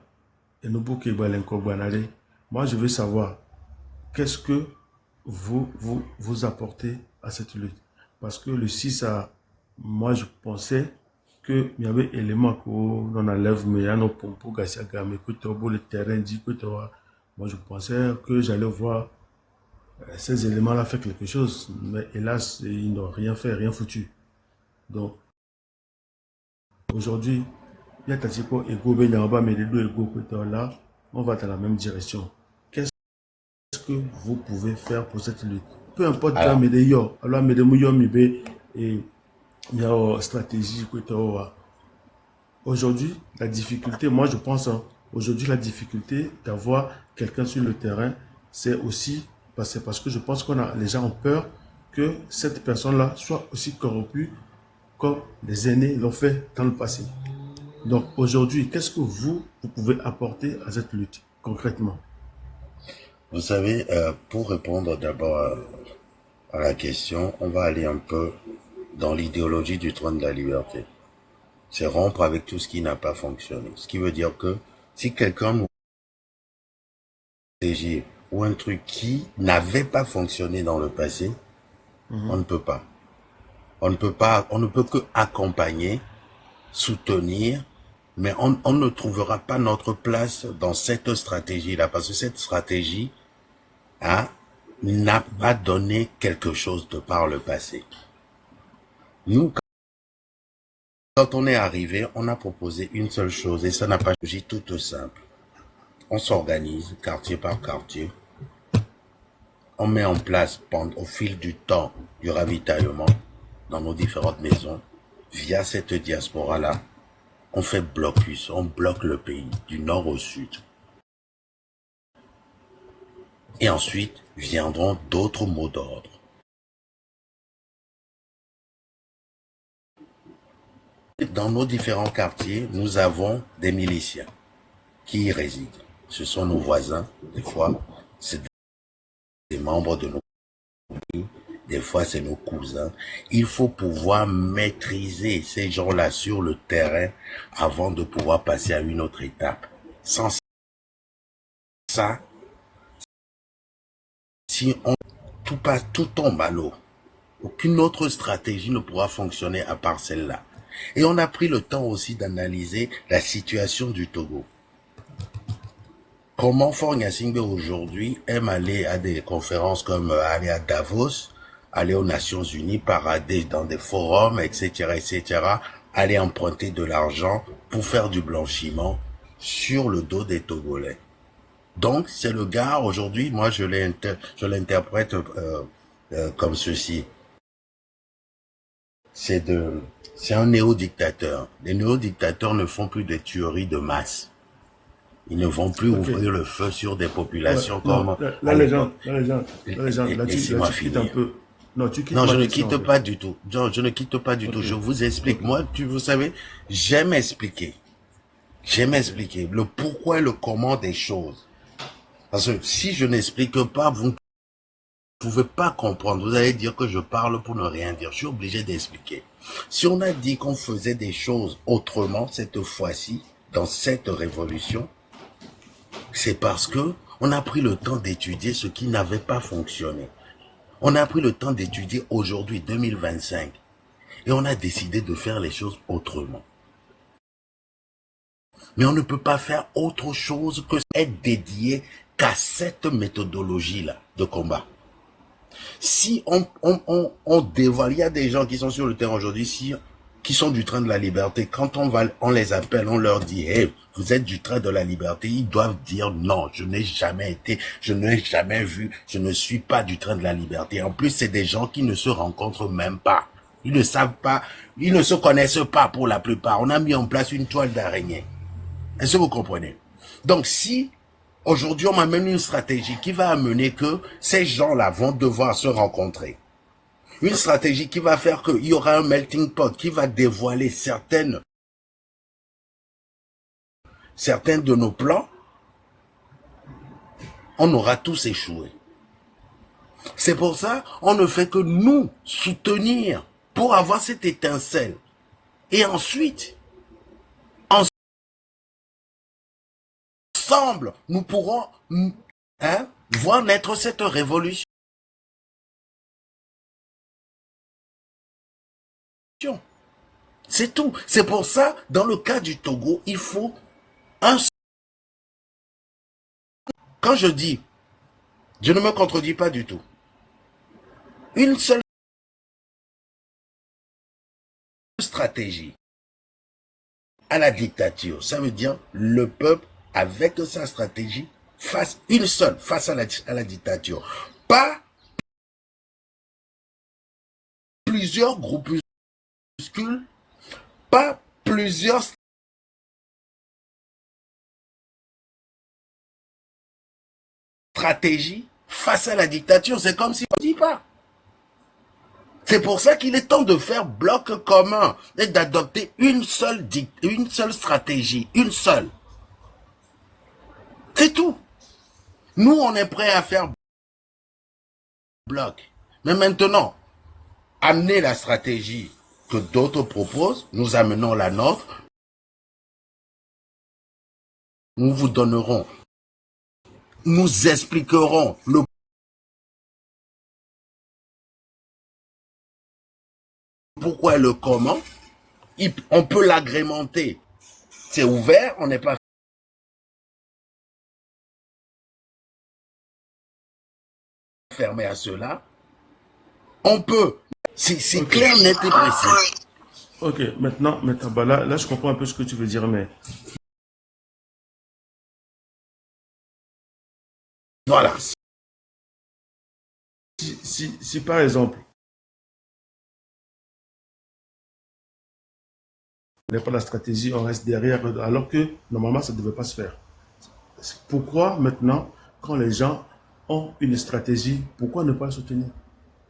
et nous bouquets Balenko Banade. Moi, je veux savoir qu'est-ce que vous apportez à cette lutte. Parce que le 6 moi, je pensais qu'il y avait des éléments qu'on enlève, mais il y a nos pompes, Gassiagame, le terrain dit que moi, je pensais que j'allais voir ces éléments-là faire quelque chose, mais hélas, ils n'ont rien fait, rien foutu. Donc, aujourd'hui, il y a Tatiko et Gobe Nyamba, mais les deux égaux là, on va dans la même direction. Qu'est-ce que vous pouvez faire pour cette lutte? Peu importe, alors, et il y a une stratégie. Aujourd'hui, la difficulté, moi je pense, aujourd'hui la difficulté d'avoir quelqu'un sur le terrain, c'est aussi parce que je pense les gens ont peur que cette personne-là soit aussi corrompue comme les aînés l'ont fait dans le passé. Donc aujourd'hui, qu'est-ce que vous pouvez apporter à cette lutte concrètement? Vous savez, pour répondre d'abord à la question, on va aller un peu dans l'idéologie du trône de la liberté. C'est rompre avec tout ce qui n'a pas fonctionné. Ce qui veut dire que si quelqu'un nous stratégie ou un truc qui n'avait pas fonctionné dans le passé, on ne peut pas. On ne peut pas, on ne peut que accompagner, soutenir, mais on ne trouvera pas notre place dans cette stratégie-là, parce que cette stratégie n'a pas donné quelque chose de par le passé. Nous, quand on est arrivé, on a proposé une seule chose, et ça n'a pas changé, toute simple. On s'organise quartier par quartier. On met en place au fil du temps du ravitaillement dans nos différentes maisons. Via cette diaspora-là, on fait blocus, on bloque le pays du nord au sud. Et ensuite viendront d'autres mots d'ordre. Dans nos différents quartiers, nous avons des miliciens qui y résident. Ce sont nos voisins, des fois, c'est des membres de nos familles, des fois c'est nos cousins. Il faut pouvoir maîtriser ces gens-là sur le terrain avant de pouvoir passer à une autre étape. Sans ça, si tout tombe à l'eau. Aucune autre stratégie ne pourra fonctionner à part celle-là. Et on a pris le temps aussi d'analyser la situation du Togo. Comment Faure Gnassingbé aujourd'hui aime aller à des conférences comme aller à Davos, aller aux Nations Unies, parader dans des forums, etc., aller emprunter de l'argent pour faire du blanchiment sur le dos des Togolais. Donc, c'est le gars, aujourd'hui, moi je l'interprète comme ceci. C'est un néo-dictateur. Les néo-dictateurs ne font plus des tueries de masse. Ils ne vont plus ouvrir le feu sur des populations comme... La légende, là tu quittes un peu. Non, je ne quitte pas du tout. Je ne quitte pas du tout. Je vous explique. Moi, vous savez, j'aime expliquer. J'aime expliquer le pourquoi et le comment des choses. Parce que si je n'explique pas, vous ne pouvez pas comprendre. Vous allez dire que je parle pour ne rien dire. Je suis obligé d'expliquer. Si on a dit qu'on faisait des choses autrement cette fois-ci, dans cette révolution, c'est parce que on a pris le temps d'étudier ce qui n'avait pas fonctionné. On a pris le temps d'étudier aujourd'hui, 2025. Et on a décidé de faire les choses autrement. Mais on ne peut pas faire autre chose que être dédié qu'à cette méthodologie-là de combat. Si on dévoile, il y a des gens qui sont sur le terrain aujourd'hui, qui sont du train de la liberté, quand on les appelle, on leur dit, hey, vous êtes du train de la liberté, ils doivent dire non, je n'ai jamais été, je n'ai jamais vu, je ne suis pas du train de la liberté. En plus, c'est des gens qui ne se rencontrent même pas. Ils ne savent pas, ils ne se connaissent pas pour la plupart. On a mis en place une toile d'araignée. Est-ce que vous comprenez? Donc si aujourd'hui on m'amène une stratégie qui va amener que ces gens-là vont devoir se rencontrer, une stratégie qui va faire qu'il y aura un melting pot, qui va dévoiler certaines de nos plans, on aura tous échoué. C'est pour ça on ne fait que nous soutenir pour avoir cette étincelle. Et ensuite, ensemble, nous pourrons voir naître cette révolution. C'est tout. C'est pour ça, dans le cas du Togo, il faut un... Quand je dis, je ne me contredis pas du tout. Une seule stratégie à la dictature, ça veut dire le peuple, avec sa stratégie, face à la dictature. Pas plusieurs groupuscules, pas plusieurs stratégies face à la dictature. C'est comme si on ne dit pas. C'est pour ça qu'il est temps de faire bloc commun et d'adopter une seule stratégie, une seule. C'est tout. Nous, on est prêts à faire bloc. Mais maintenant, amener la stratégie que d'autres proposent, nous amenons la nôtre, nous vous donnerons, nous expliquerons le pourquoi et le comment. On peut l'agrémenter. C'est ouvert, on n'est pas fermé à cela. On peut. C'est Ok. clair, net et précis. Ok, maintenant bah là, je comprends un peu ce que tu veux dire, mais Voilà. si par exemple, on n'a pas la stratégie, on reste derrière, alors que normalement, ça ne devait pas se faire. Pourquoi maintenant, quand les gens ont une stratégie, pourquoi ne pas soutenir?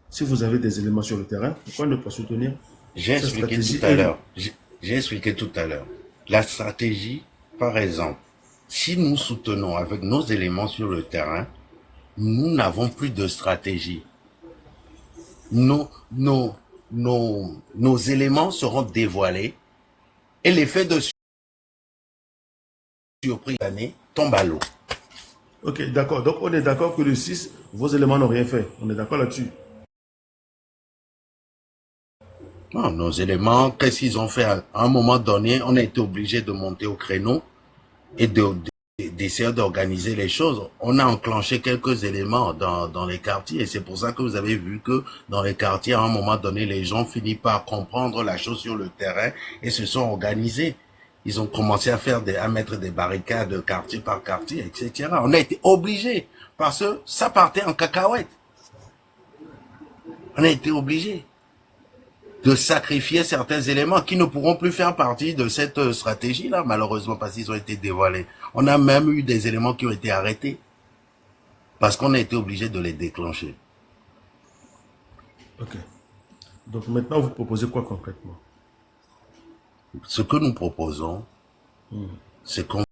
Si vous avez des éléments sur le terrain, pourquoi ne pas soutenir J'ai cette expliqué tout stratégie à l'heure. J'ai expliqué tout à l'heure. La stratégie, par exemple, si nous soutenons avec nos éléments sur le terrain, nous n'avons plus de stratégie. Nos éléments seront dévoilés et l'effet de surprise d'année tombe à l'eau. Ok, d'accord. Donc on est d'accord que le 6, vos éléments n'ont rien fait. On est d'accord là-dessus. Non, nos éléments, qu'est-ce qu'ils ont fait à un moment donné? On a été obligé de monter au créneau et d'essayer d'organiser les choses. On a enclenché quelques éléments dans les quartiers et c'est pour ça que vous avez vu que dans les quartiers, à un moment donné, les gens finissent par comprendre la chose sur le terrain et se sont organisés. Ils ont commencé à mettre des barricades quartier par quartier, etc. On a été obligés parce que ça partait en cacahuète. On a été obligés de sacrifier certains éléments qui ne pourront plus faire partie de cette stratégie-là, malheureusement, parce qu'ils ont été dévoilés. On a même eu des éléments qui ont été arrêtés, parce qu'on a été obligé de les déclencher. Ok. Donc maintenant, vous proposez quoi concrètement? Ce que nous proposons, c'est qu'on